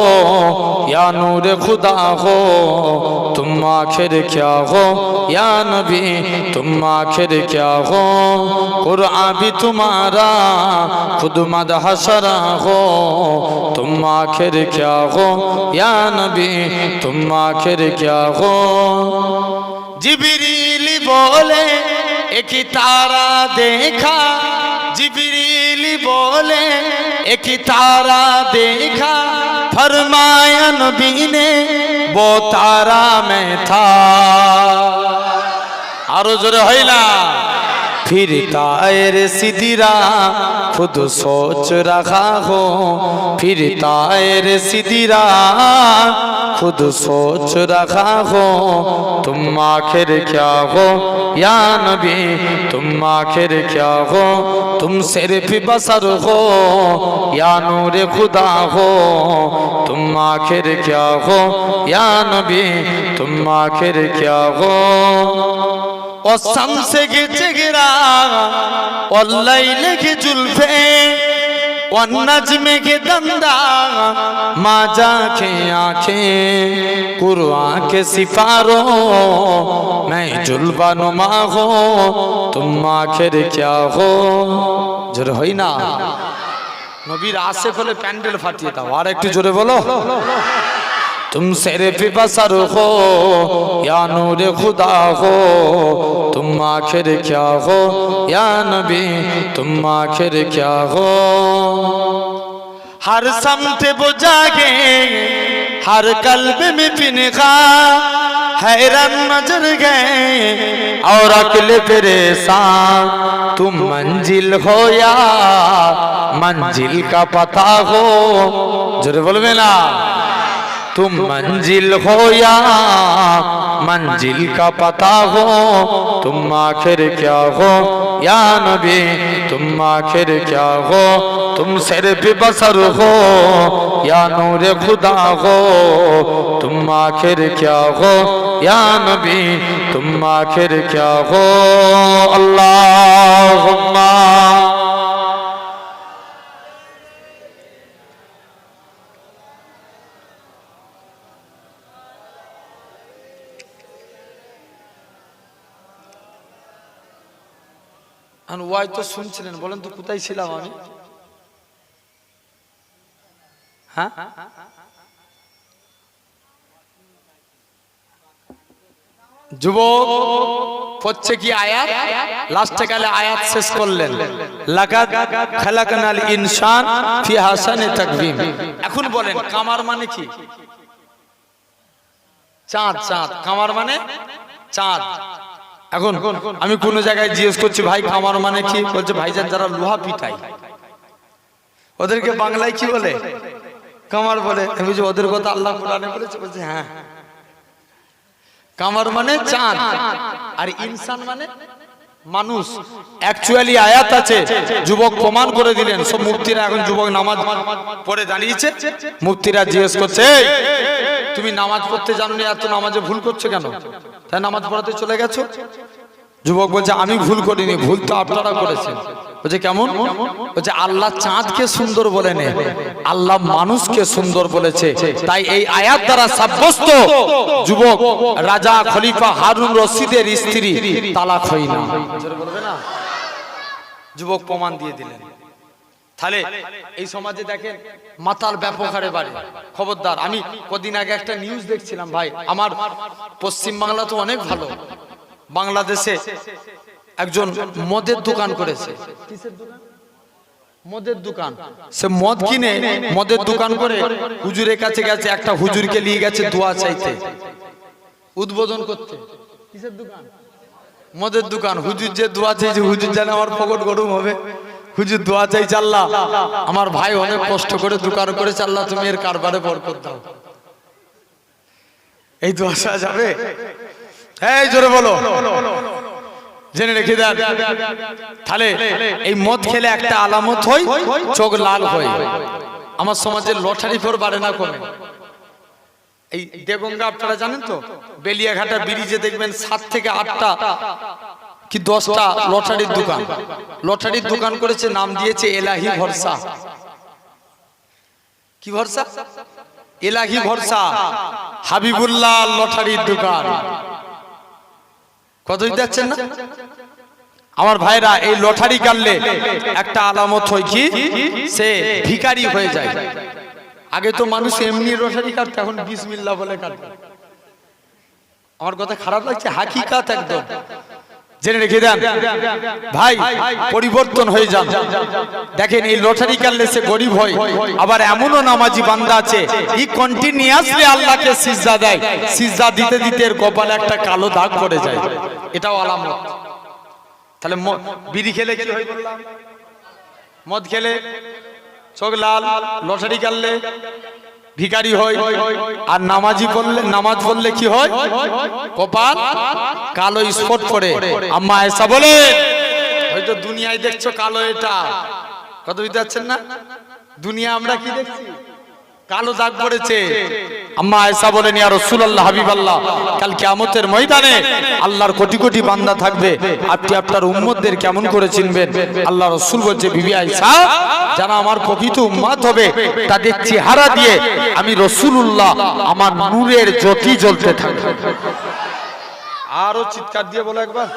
या नूर खुदा हो, तुम आखिर क्या हो या नबी, तुम आखिर क्या हो। कुरान भी तुम्हारा खुद मदह शरा हो, तुम आखिर क्या हो या नबी, तुम आखिर क्या हो। जिब्रील बोले एक तारा देखा, जिब्रील बोले एक तारा देखा, फरमाया नबी ने वो तारा मैं था आरो जोरे होइला फिर तायर सिदिरा खुद सोच रखा हो फिर तायर सिदिरा खुद सोच रखा हो तुम आखिर क्या हो या नबी तुम आखिर क्या हो तुम सिर्फ बसर हो या नूर खुदा हो तुम आखिर क्या हो या नबी तुम आखिर क्या हो और शम्स के चेहरा और लैले के जुल्फे और नज्म के दंदा माजा के आंखें कुरान के सिफारों मैं जुल्फा नुमा हो तुम आखिर क्या हो जोरे होई ना नबीर आशिक होले প্যান্ডেল ফাটিয়ে দাও আর একটু জোরে বলো तुम सिर्फ बसर हो या नूर खुदा हो तुम आखिर क्या हो या नबी तुम आखिर क्या हो हर समत बुझागे हर कल्ब में फिनगा हैरान नजर गए और अकल परेशान तुम मंजिल हो या मंजिल का पता हो जोरे बोलबे ना तुम मंजिल हो या मंजिल का पता हो तुम आखिर क्या हो या नबी तुम आखिर क्या हो तुम सिर्फ बसर हो या नूर खुदा हो तुम आखिर क्या हो या नबी तुम आखिर क्या हो अल्लाहुम्मा ওয়াই তো শুনছিলেন বলেন তো কোথায় ছিলাম আমি হ্যাঁ যুবক পড়ছে কি আয়াত লাস্টে কালে আয়াত শেষ করলেন লাকাদ খালাকনাল ইনসান ফি হাসানি তাকওয়িম এখন বলেন কামার মানে কি চাঁদ চাঁদ কামার মানে চাঁদ এখন আমি কোন জায়গায় জিজ্ঞেস করছি ভাই কামার মানে কি বলছে ভাইজান যারা লোহা পিটায় ওদেরকে বাংলায় কি বলে কামার বলে আমি বলছি ওদের কথা আল্লাহ কোরআনে বলেছে বলছে হ্যাঁ কামার মানে চাঁদ আর ইনসান মানে মানুষ অ্যাকচুয়ালি আয়াত আছে যুবক প্রমাণ করে দিলেন সব মুফতিরা এখন যুবক নামাজ পড়ে দাঁড়িয়েছে মুফতিরা জিজ্ঞেস করছে তুমি নামাজ পড়তে জানো না এত নামাজে ভুল করছো কেন তাই নামাজ পড়াতে চলে গেছো যুবক বলছে আমি ভুল করিনি ভুল তো আপনারা করেছেন বলছে কেমন বলছে আল্লাহ চাঁদকে সুন্দর বলেন আল্লাহ মানুষকে সুন্দর বলেছে তাই এই আয়াত দ্বারা সাব্যস্ত যুবক রাজা খলিফা হারুন রশিদের স্ত্রী তালাক হয় না বলবে না যুবক প্রমাণ দিয়ে দিলেন তাহলে এই সমাজে দেখেন মাতাল ব্যাপক হারে বাড়ে খবরদার আমি কদিন আগে একটা নিউজ দেখছিলাম ভাই আমার পশ্চিম বাংলা তো অনেক ভালো বাংলাদেশে একজন মদের দোকান করেছে কিসের দোকান মদের দোকান সে মদ কিনে মদের দোকান করে হুজুরের কাছে গেছে একটা হুজুরকে নিয়ে গেছে দোয়া চাইতে উদ্বোধন করতে কিসের দোকান মদের দোকান হুজুর যে দোয়া চাইছে হুজুর জানে আমার পকেট গরম হবে হুজুর দোয়া চাইছে আল্লাহ আমার ভাই অনেক কষ্ট করে দোকান করেছে আল্লাহ তুমি এর কারবারে বরকত দাও এই দোয়া চাওয়া যাবে এই জোরে বলো জেনে রেখে দেন তাহলে এই মদ খেলে একটা আলামত হয় চোখ লাল হয় আমার সমাজে লটারি ফোর বাড়ে না কমে এই দেগঙ্গা আপনারা জানেন তো বেলিয়াঘাটা ব্রিজে দেখবেন 7 থেকে 8টা কি 10টা লটারির দোকান করেছে নাম দিয়েছে এলাহি ভরসা কি ভরসা এলাহি ভরসা হাবিবুল্লাহ লটারির দোকান কত দিচ্ছেন না আমার ভাইরা এই লটারি কাটলে একটা আলামত হয় কি সে ভিখারি হয়ে যায় আগে তো মানুষ এমনি লটারি কাটতো এখন বিসমিল্লাহ বলে কাটে আমার কথা খারাপ লাগছে হাকিকাত একদম জেনে রেখে দেন ভাই, পরিবর্তন হয়ে যান। দেখেন এই লটারি কাটলে সে গরিব হয়, আবার এমনও নামাজি বান্দা আছে এই কন্টিনিউয়াসলি আল্লাহকে সিজদা দেয়, সিজদা দিতে দিতে এর কপালে একটা কালো দাগ পড়ে যায়, এটাও আলামত। তাহলে বিড়ি খেলে কি হয় বললাম, মদ খেলে চোখ লাল, লটারি কাটলে ভিখারি হয়, আর নামাজি পড়লে, নামাজ পড়লে কি হয়, কপাল কালো স্পট পড়ে। আম্মা আয়েশা বলে হয়তো দুনিয়ায় দেখছো কালো, এটা কত বুঝতে পারছেন না, দুনিয়া আমরা কি দেখছি, কালো দাগ পড়েছে। আম্মা আয়েশা বলেন ইয়া রাসূলুল্লাহ, হাবিবাল্লাহ, কাল কিয়ামতের ময়দানে আল্লাহর কোটি কোটি বান্দা থাকবে, আপনি আপনার উম্মতদের কেমন করে চিনবেন? আল্লাহ রাসূল বলছে, বিবি আয়েশা, যারা আমার প্রকৃত উম্মত হবে তাদের চেহারা দিয়ে আমি রাসূলুল্লাহ আমার নূরের জ্যোতি জ্বলতে থাকবে। আরো চিৎকার দিয়ে বলো একবার,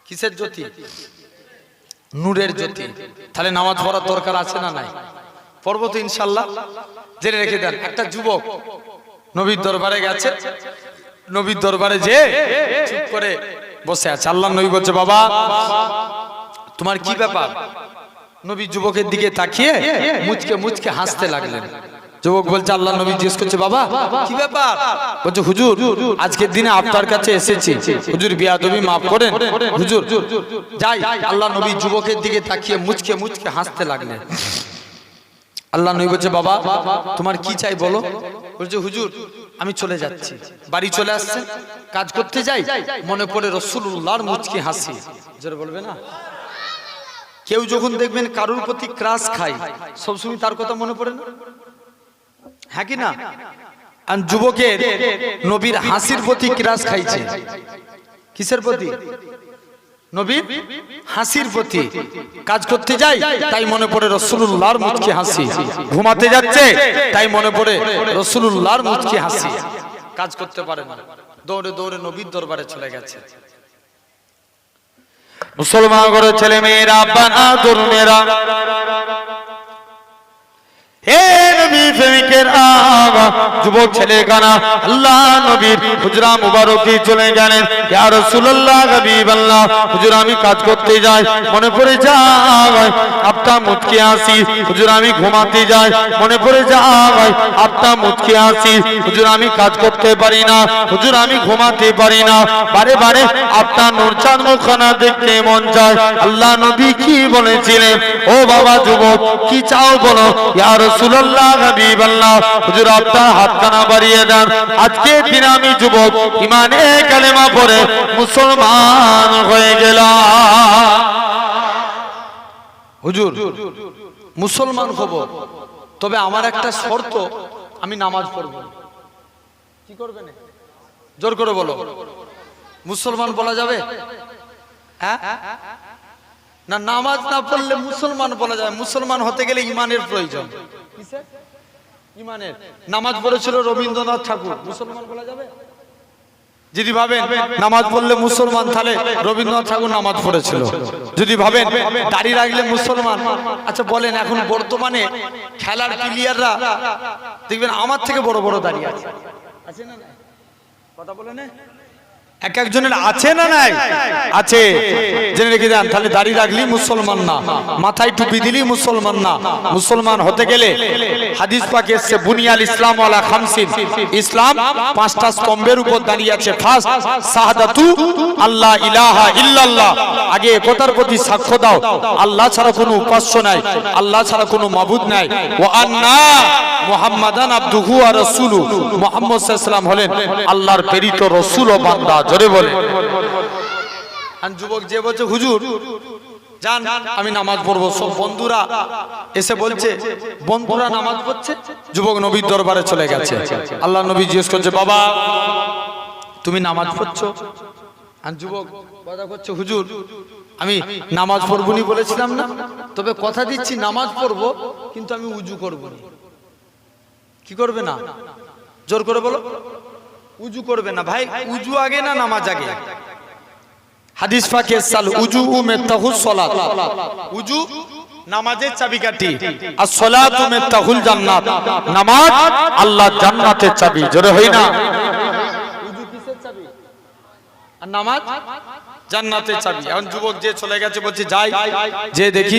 কিসের জ্যোতি? নূরের জ্যোতি। তাহলে নামাজ পড়ার দরকার আছে না নাই? পড়বো তো ইনশাআল্লাহ। জেনে রেখে দেন, একটা যুবক নবীর দরবারে গেছে, নবীর দরবারে যে চুপ করে বসে আছে। আল্লাহ নবী বলছে, বাবা তোমার কি ব্যাপার? নবী যুবকের দিকে তাকিয়ে মুচকে মুচকে হাসতে লাগলেন। যুবক বলছে, আল্লাহ নবী জিজ্ঞেস করছে, বাবা কি ব্যাপার? বলছে, হুজুর আজকের দিনে আপনার কাছে এসেছি, হুজুর বিয়াদবি মাফ করেন হুজুর। যাই। আল্লাহ নবী যুবকের দিকে তাকিয়ে মুচকে মুচকে হাসতে লাগলেন। আল্লাহ নবী বলছে, বাবা তোমার কি চাই বলো? বলছে, হুজুর আমি চলে যাচ্ছি। বাড়ি চলে আসছে, কাজ করতে যাই, মনে পড়ে রাসূলুল্লাহর মুচকি হাসি। জোরে বলবে না? কেউ যখন দেখবেন কারুর প্রতি ক্রাশ খায়, সবসময় তার কথা মনে পড়ে না, হ্যাঁ কি না? আর যুবকের নবীর হাসির প্রতি ক্রাশ খাইছে। কিসের প্রতি? নবীর হাসির প্রতি। কাজ করতে যাই তাই মনে পড়ে রাসূলুল্লাহর মুচকি হাসি, ঘুমাতে যাচ্ছে তাই মনে পড়ে রাসূলুল্লাহর মুচকি হাসি। কাজ করতে পারে না, দৌড়ে দৌড়ে নবীর দরবারে চলে গেছে। মুসলমান ঘরে ছেলে মেয়েরা, আব্বা না তরুণেরা, হে নবী প্রেমিকের আগা যুবক ছেলে কানা, আল্লাহ নবীর হুজরা মুবারকে চলে গেলেন। ইয়া রাসূলুল্লাহ, হাবিবাল্লাহ, হুজুর আমি কাজ করতে যাই, মনে পড়ে যায় আপনি মুচকি আসি। হুজুর আমি ঘুমাতে যাই, মনে পড়ে যায় আপনি মুচকি আসি। হুজুর আমি কাজ করতে পারি না, হুজুর আমি ঘুমাতে পারি না, বারে বারে আপনার নূর চাঁদ মুখখানা দেখতে মন চায়। আল্লাহ নবী কি বলেছিলেন? ও বাবা যুবক, কি চাও বলো? ইয়া রাসূলুল্লাহ, হাবিবাল্লাহ, হুজুর আপনার হাতখানা বাড়িয়ে দেন, আজকে দিন আমি যুবক ঈমানে কালেমা পড়ে মুসলমান হয়ে গেলাম। হুজুর মুসলমান হব, তবে আমার একটা শর্ত, আমি নামাজ পড়ব। কি করবেন? জোর করে বলো। মুসলমান বলা যাবে? হ্যাঁ না, নামাজ না পড়লে মুসলমান বলা যায়? মুসলমান হতে গেলে ইমানের প্রয়োজন। ইমানের। নামাজ পড়েছিল রবীন্দ্রনাথ ঠাকুর, মুসলমান বলা যাবে? যদি ভাবেন নামাজ পড়লে মুসলমান, তাহলে রবীন্দ্রনাথ ঠাকুর নামাজ পড়েছিল। যদি ভাবেন দাড়ি রাখলে মুসলমান, আচ্ছা বলেন এখন বর্তমানে খেলার প্লেয়াররা দেখবেন আমার থেকে বড় বড় দাড়ি আছে, আছে না? কথা বলেন, এক একজনের আছে না নাই? আছে। জেনে রেখে যান, তাহলে দাড়ি রাখলি মুসলমান না, মাথায় টুপি দিলি মুসলমান না। মুসলমান হতে গেলে হাদিস পাকে এসেছে, বুনিয়াল ইসলাম আলা খামসিন, ইসলাম 5টা স্তম্ভের উপর দাঁড়িয়ে আছে। ফার্স্ট শাহাদাতু আল্লাহ ইলাহা ইল্লাল্লাহ, আগে একতার প্রতি সাক্ষ্য দাও আল্লাহ ছাড়া কোনো উপাস্য নাই, আল্লাহ ছাড়া কোনো মাবুদ নাই। ওয়া আন্না মুহাম্মাদান আবদুহু ওয়া রাসূলুহু, মুহাম্মদ সাল্লাল্লাহু আলাইহি ওয়াসাল্লাম হলেন আল্লাহর প্রেরিত রাসূল ও বান্দা। জোরে বলে। আর যুবক যে বলছে, হুজুর জান আমি নামাজ পড়বো, সব বন্ধুরা এসে বলছে, বন্ধুরা নামাজ পড়ছে, যুবক নবীর দরবারে চলে গেছে। আল্লাহ নবী জিজ্ঞেস করছে, বাবা তুমি নামাজ পড়ছো? আর যুবক কথা করছে, হুজুর আমি নামাজ পড়বনি বলেছিলাম না, তবে কথা দিচ্ছি নামাজ পড়বো, কিন্তু আমি উজু করবো না। কি করবে না? জোর করে বলো। উজু করবে না। ভাই উজু আগে না নামাজ আগে? হাদিস পাকে সাল উজু মিফতাহুস সালাত, উজু নামাজের চাবিকাঠি, আর সালাতু মিফতাহুল জান্নাত, নামাজ আল্লাহ জান্নাতের চাবি। জোরে হই না? উজু কিসের চাবি? আর নামাজ জান্নাতের চাবি। এখন যুবক যে চলে গেছে বলছে যাই, যে দেখি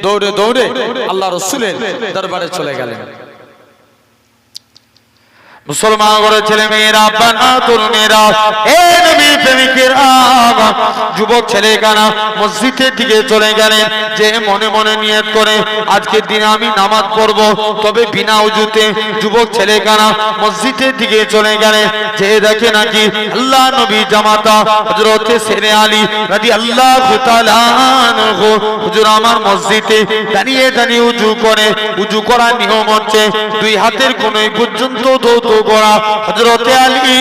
দৌড়ে দৌড়ে আল্লাহ রাসূলের দরবারে চলে গেলেন। মুসলমান ঘরের ছেলে মেয়েরা, বানা তরুণেরা, এ নবী প্রেমিকেরা, যুবক ছেলে কানা মসজিদের দিকে চলে গেলেন, যে মনে মনে নিয়ত করে আজকের দিনে আমি নামাজ পড়বো, তবে বিনা উজুতে। যুবক ছেলে কানা মসজিদের দিকে চলে গেলেন, যে দেখে নাকি আল্লাহ নবী জামাতা হযরত শেরে আলী রাদিয়াল্লাহু তাআলা আনহু হুজুর আমার মসজিদে দাঁড়িয়ে দাঁড়িয়ে উজু করে। উজু করার নিয়ম হচ্ছে দুই হাতের কোণে পর্যন্ত ধৌত করা। হযরত আলী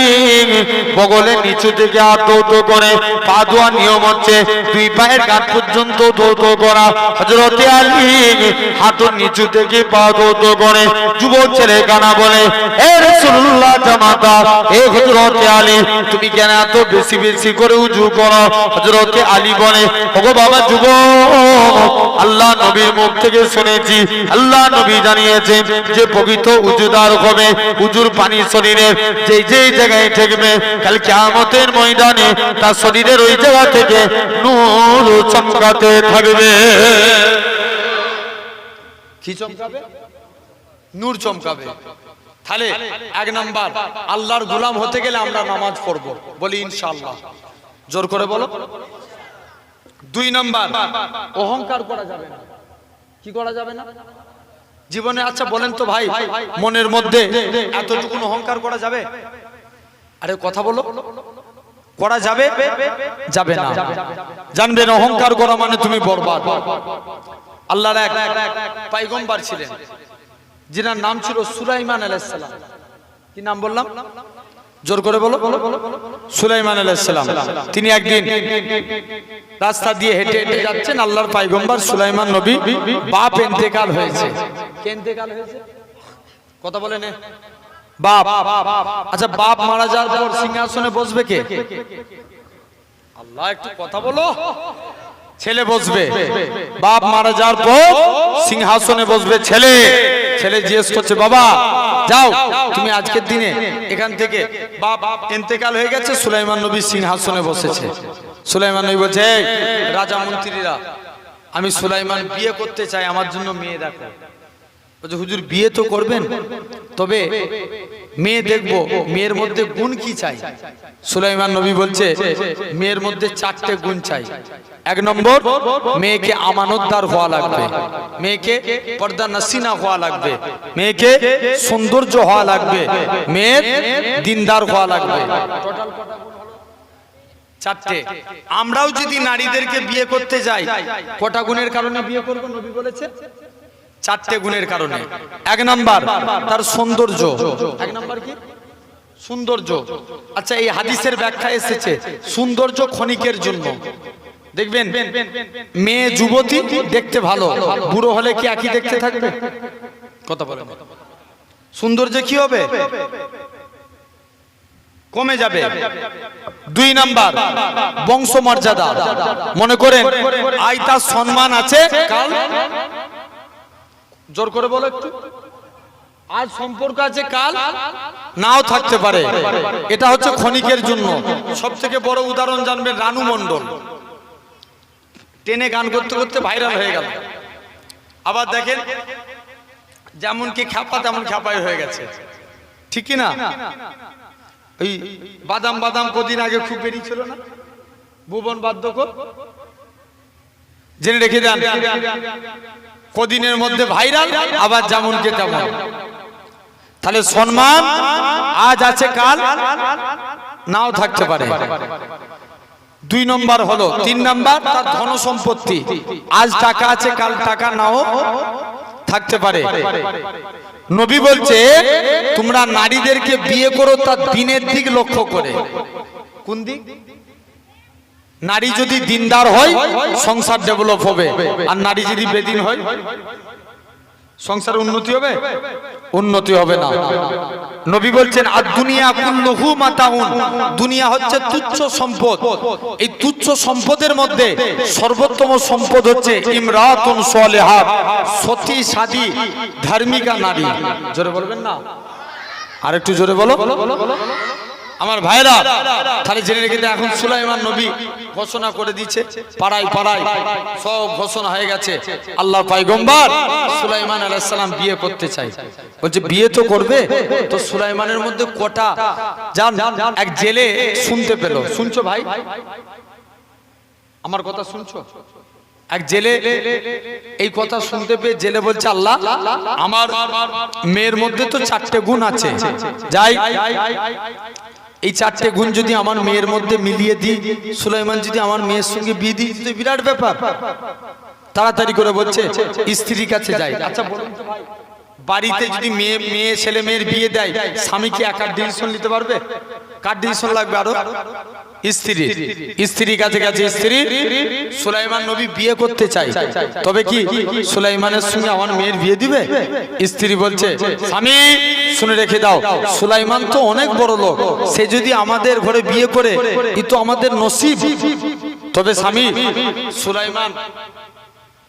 বগলের নিচু থেকে হাত ধৌত করে। পা ধোয়ার নিয়ম হচ্ছে দুই পায়ের কাঁধ পর্যন্ত ধৌত করা। হযরত আলী হাতের নিচু থেকে পা ধৌত করে। যুবক ছেলে কানা বলে, হে রাসূলুল্লাহ জামাতা, হে হযরত আলী, তুমি কেন এত বেশি বেশি করে উজু করো? হযরত আলী বলে, ওগো বাবা যুবক, আল্লাহ নবীর মুখ থেকে শুনেছি, আল্লাহ নবী জানিয়েছেন যে পবিত্র উজুদার হবে, উজুর পানি শরীরের যেই জায়গায় ঠেকবে, কাল কিয়ামতের ময়দানে তার শরীরের ওই জায়গা থেকে নূর চমকাতে থাকবে। কি চমকাবে? নূর চমকাবে। তাহলে এক নাম্বার, আল্লাহর গোলাম হতে গেলে আমরা নামাজ পড়বো, বলি ইনশাআল্লাহ। জোর করে বলো। দুই নাম্বার, অহংকার করা যাবে না। কি করা যাবে না জীবনে? আচ্ছা বলেন তো ভাই, মনের মধ্যে এতটুকু অহংকার করা যাবে? আরে কথা বলো, করা যাবে? যাবে না। জানবেন অহংকার করা মানে তুমি বরবাদ। আল্লাহর এক পয়গম্বর ছিলেন, যিনার নাম ছিল সুলাইমান আলাইহিস সালাম। কি নাম বললাম? জোর করে বলো। সুলাইমান আলাইহিস সালাম। তিনি একদিন রাস্তা দিয়ে হেঁটে হেঁটে যাচ্ছেন। আল্লাহর পয়গম্বর সুলাইমান নবী বাপ ইন্তেকাল হয়েছে। কে ইন্তেকাল হয়েছে? কথা বলেন বাপ। আচ্ছা বাপ মারা যাওয়ার পর সিংহাসনে বসবে কে? আল্লাহ, একটু কথা বলো। ছেলে বসবে। বাপ মারা যাওয়ার পর সিংহাসনে বসবে ছেলে। ছেলে জিজ্ঞেস করছে, বাবা যাও তুমি আজকের দিনে এখান থেকে, বাপ ইন্তেকাল হয়ে গেছে, সুলাইমান নবী সিংহাসনে বসেছে। সুলাইমান নবী বলছে, রাজা মন্ত্রীরা, আমি সুলাইমান বিয়ে করতে চাই, আমার জন্য মেয়ে দেখো। বলছে, হুজুর বিয়ে তো করবেন, তবে মেয়ে দেখবো, মেয়ের মধ্যে গুণ কি চাই? সুলাইমান নবী বলছে, মেয়ের মধ্যে 4টে গুণ চাই। এক নম্বর, মেয়েকে আমানতদার হওয়া লাগবে, মেয়েকে পর্দা নসিনা হওয়া লাগবে, মেয়েকে সৌন্দর্য হওয়া লাগবে, মেয়ের দিনদার হওয়া লাগবে। টোটাল 4টে। আমরাও যদি নারীদেরকে বিয়ে করতে যাই, কটা গুণের কারণে বিয়ে করব? নবী বলেছে 4টে গুণের কারণে। এক নাম্বার, তার সৌন্দর্য। এক নাম্বার কি? সৌন্দর্য। আচ্ছা, এই হাদিসের ব্যাখ্যা এসেছে সৌন্দর্য ক্ষণিকের জন্য। দেখবেন মেয়ে যুবতী দেখতে ভালো, বুড়ো হলে কি একই দেখতে থাকবে? কথা বলেন। সৌন্দর্য কি হবে? কমে যাবে। দুই নাম্বার, বংশমর্যাদা। মনে করেন আজ তার সম্মান আছে, কাল, জোর করে বলো একটু, আজ সম্পর্ক আছে, কাল নাও থাকতে পারে। এটা হচ্ছে ক্ষণিকের জন্য। সব থেকে বড় উদাহরণ জানবেন রানু মণ্ডল, টেনে গান করতে করতে ভাইরাল হয়ে গেল। আবার দেখেন যেমন কি খ্যাপা তেমন খ্যাপাই হয়ে গেছে, ঠিক কি না? ওই বাদাম বাদাম কদিন আগে খুব বেরিয়েছিল না, ভুবন বাদ্যকর, জেনে রেখে দেন, কদিনের মধ্যে ভাইরাল, আবার যেমন কে তেমন। তাহলে সম্মান আজ আছে, কাল নাও থাকতে পারে। দুই নম্বর হলো। তিন নম্বর, তার ধন সম্পত্তি। আজ টাকা আছে, কাল টাকা নাও থাকতে পারে। নবী বলছে, তোমরা নারীদেরকে বিয়ে করো তার দিনের দিক লক্ষ্য করে। কোন দিক? নারী যদি দিনদার হয় সংসার ডেভেলপ হবে, আর নারী যদি বেদিন হয় সংসার উন্নতি হবে? উন্নতি হবে না। নবী বলছেন, আর দুনিয়া কুল্লুহু মাতাউন, দুনিয়া হচ্ছে তুচ্ছ সম্পদ। এই তুচ্ছ সম্পদের মধ্যে সর্বোত্তম সম্পদ হচ্ছে ইমরাতুন সালিহা, সতী সাদী ধার্মিকা নারী। জোরে বলবেন না? আর একটু জোরে বলো। আমার ভাইরা তাহলে জেনে রেখে দেয়, এখন সুলাইমান নবী ঘোষণা করে দিচ্ছে, পাড়ায় পাড়ায় সব ঘোষণা হয়ে গেছে, আল্লাহ পয়গম্বর সুলাইমান আলাইহিস সালাম বিয়ে করতে চাই। বলছে বিয়ে তো করবে, তো সুলাইমানের মধ্যে কটা জান এক জেলে শুনতে পেল। শুনছো ভাই, আমার কথা শুনছো? এক জেলে এই কথা শুনতে পেয়ে জেলে বলছে, আল্লাহ আমার মেয়ের মধ্যে তো 4টে গুণ আছে, যাই এই 4টে গুণ যদি আমার মেয়ের মধ্যে মিলিয়ে দিই, সুলাইমান যদি আমার মেয়ের সঙ্গে বিয়ে দিই, তো বিরাট ব্যাপার। তাড়াতাড়ি করে বলছে স্ত্রীর কাছে যাই। আচ্ছা বলুন তো ভাই, বাড়িতে যদি মেয়ে ছেলে মেয়ের বিয়ে দেয়, স্বামী কি একার ডিসিশন নিতে পারবে? কার ডিসিশন লাগবে? আরো স্ত্রীর কাছে গেছে। স্ত্রী, সুলাইমান নবী বিয়ে করতে চাই, তবে কি সুলাইমানের সঙ্গে আমার মেয়ের বিয়ে দিবে? স্ত্রী বলছে, স্বামী শুনে রেখে দাও, সুলাইমান তো অনেক বড় লোক, সে যদি আমাদের ঘরে বিয়ে করে এ তো আমাদের নসিব। তবে স্বামী, সুলাইমান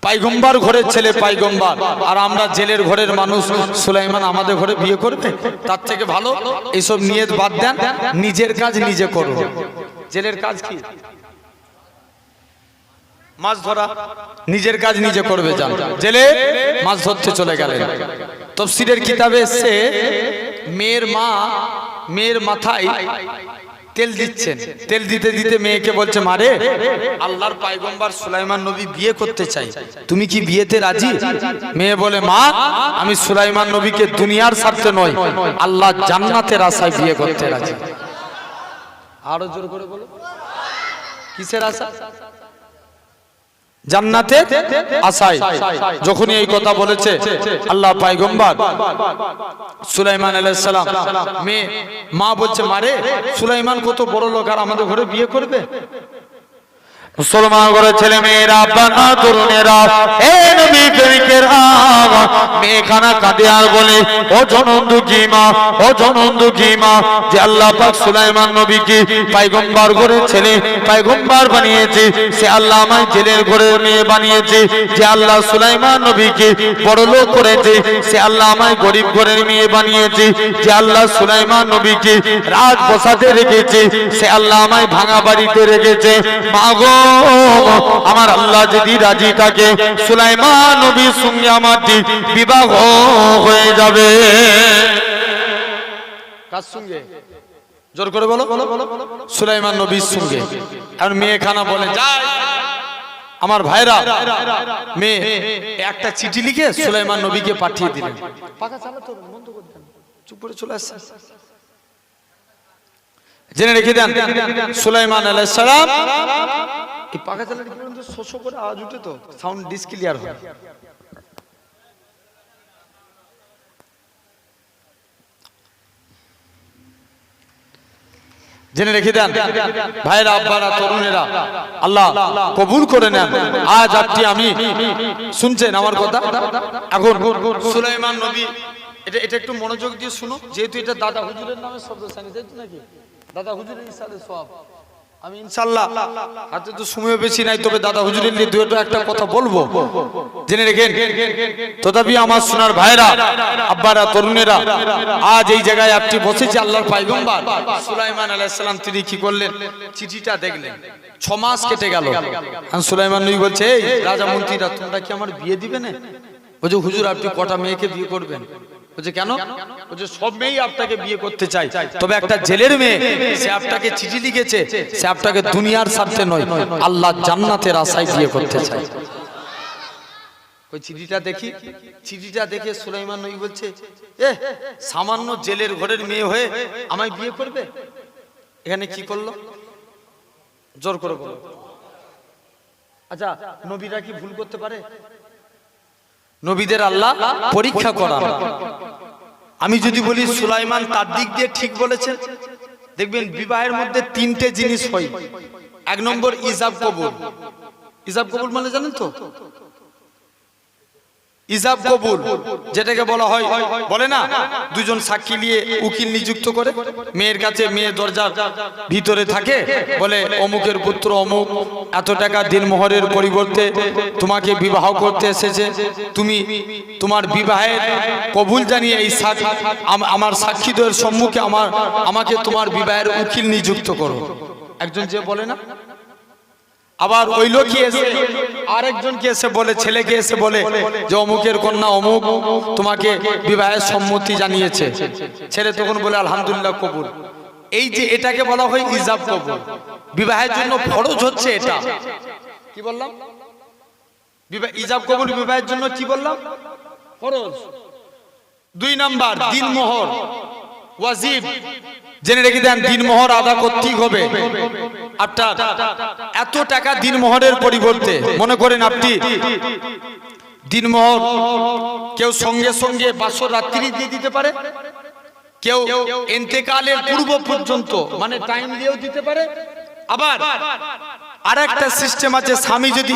পাইগম্বার ঘরের ছেলে, পাইগম্বার, আর আমরা জেলের ঘরের মানুষ, সুলাইমান আমাদের ঘরে বিয়ে করবে? তার থেকে ভালো এইসব নিয়ত বাদ দেন, নিজের কাজ নিজে করো। জেলের কাজ কি? মাছ ধরা, নিজের কাজ নিজে করবে। যান জেলে মাছ ধরতে চলে গেলেন। তাফসীরের কিতাবে এসেছে, মেয়ের মা মেয়ের মাথায় তেল দিচ্ছেন, তেল দিতে দিতে মেয়েকে বলছে, মারে আল্লাহর পয়গম্বর সুলাইমান নবী বিয়ে করতে চাই, তুমি কি বিয়েতে রাজি? মেয়ে বলে, মা আমি সুলাইমান নবীকে দুনিয়ার স্বার্থে নয়, আল্লাহ জান্নাতের আশায় বিয়ে করতে রাজি। আরো জোর করে বলো, কিসের আশা? জান্নাতের আশায়। যখনই এই কথা বলেছে আল্লাহ পয়গম্বর সুলাইমান আলাইহিস সালাম, মা বলছে, মারে সুলাইমান কত বড় লোক, আর আমাদের ঘরে বিয়ে করবে? মুসলমান ঘরের ছেলে মেয়েরা, বাবা তরুণেরা, হে নবী প্রেমিকেরা, মেয়েখানা কাঁদে আর বলে, ও জনন্দু কি মা, ও জনন্দু কি মা, যে আল্লাহ পাক সুলাইমান নবীকে পয়গম্বর ঘরের ছেলে পয়গম্বর বানিয়েছে, সে আল্লাহ আমায় জেলের ঘরের মেয়ে বানিয়েছে। যে আল্লাহ সুলাইমান নবীকে বড় লোক করেছে, সে আল্লাহ আমায় গরিব ঘরের মেয়ে বানিয়েছে। যে আল্লাহ সুলাইমান নবীকে রাজ বসাতে রেখেছে, সে আল্লাহ আমায় ভাঙা বাড়িতে রেখেছে। মা গো, আমার আল্লাহ যদি রাজি থাকে, সুলাইমান নবীর সঙ্গে আমার বিবাহ হয়ে যাবে। কার সঙ্গে? জোর করে বলো। সুলাইমান নবীর সঙ্গে। আর মেয়েখানা বলে, যাই আমার ভাইরা, মেয়ে একটা চিঠি লিখে সুলাইমান নবীকে পাঠিয়ে দিলেন। পাখা চালাতো বন্ধ করে দেন, চুপ করে চলে আসছে। জেনে রেখে দেন, সুলাইমান আলাইহিস সালাম এই পাখা চালাতে কিন্তু শোষো করে আওয়াজ উঠে, তো সাউন্ড ডিসক্লিয়ার হয়। জেনে রেখে দেন ভাইরা, আব্বারা, তরুণেরা, আল্লাহ কবুল করে নেন। আজ আপনি আমি শুনছেন আমার কথা। এখন সুলাইমান নবী, এটা একটু মনোযোগ দিয়ে শুনো, যেহেতু এটা দাদা হুজুরের নামে শব্দ নাকি, দাদা হুজুরের ইনশাআল্লাহ সওয়াব। আমি ইনশাআল্লাহ হাতে তো সময় বেশি নাই, তবে দাদা হুজুরের নিয়ে দুটো একটা কথা বলবো, জেনে রেখেন। তথাপি আমার সোনার ভাইরা, আব্বারা, তরুণেরা, আজ এই জায়গায় আপনি বসেছে আল্লাহর পয়গম্বর সুলাইমান আলাইহিস সালাম, তিনি কি করলেন? চিঠিটা দেখলেন। 6 মাস কেটে গেল। আর সুলাইমান নবী বলছে, এই রাজা মন্ত্রীরা, তোমরা কি আমার বিয়ে দিবে না? বলছে, হুজুর আপনি কটা মেয়েকে বিয়ে করবেন? বলছে, কেন? বলছে, সব মেয়েই আপনাকে বিয়ে করতে চাই, তবে একটা জেলের মেয়ে, সে আপনাকে চিঠি লিখেছে, সে আপনাকে দুনিয়ার স্বার্থে নয়, আল্লাহ জান্নাতের আশায় বিয়ে করতে চাই। ওই চিঠিটা দেখি। চিঠিটা দেখে সুলাইমান নবী বলছে, সামান্য জেলের ঘরের মেয়ে হয়ে আমায় বিয়ে করবে? এখানে কি করলো? জোর করে বলো। আচ্ছা, নবীরা কি ভুল করতে পারে? নবীদের আল্লাহ পরীক্ষা করান। আমি যদি বলি সুলাইমান তার দিক দিয়ে ঠিক বলেছেন, দেখবেন বিবাহের মধ্যে 3টে জিনিস হয়। 1 নম্বর ইজাব কবুল। ইজাব কবুল মানে জানেন তো? ইজাব কবুল যেটাকে বলা হয়, বলে না দুজন সাক্ষী নিয়ে উকিল নিযুক্ত করে, মেয়ের কাছে মেয়ে দরজার ভিতরে থাকে, বলে অমুকের পুত্র অমুক এত টাকা দিনমোহরের পরিবর্তে তোমাকে বিবাহ করতে এসেছে, তুমি তোমার বিবাহের কবুল জানিয়ে এই আমার সাক্ষীদের সম্মুখে আমাকে তোমার বিবাহের উকিল নিযুক্ত করো। একজন যে বলে না, আবার ওই লোকই এসে আরেকজনকে এসে বলে, ছেলেকে এসে বলে যে অমুকের কন্যা অমুক তোমাকে বিবাহের সম্মতি জানিয়েছে, ছেলে তখন বলে আলহামদুলিল্লাহ কবুল। এই যে এটাকে বলা হয় ইজাব কবুল। বিবাহের জন্য ফরজ হচ্ছে এটা, কি বললাম, ইজাব কবুল বিবাহের জন্য কি বললাম, ফরজ। 2 নাম্বার দিনমোহর ওয়াজিব, জেনে রেখে দেন দিনমোহর আদা করতেই হবে। অর্থাৎ এত টাকা দিনমোহরের পরিবর্তে, মনে করেন আপনি দিনমোহর কেউ সঙ্গে সঙ্গে 500 রাত্রি দিয়ে দিতে পারে, কেউ ইন্তেকালের পূর্ব পর্যন্ত মানে টাইম দিয়েও দিতে পারে। আবার আরেকটা সিস্টেম আছে, স্বামী যদি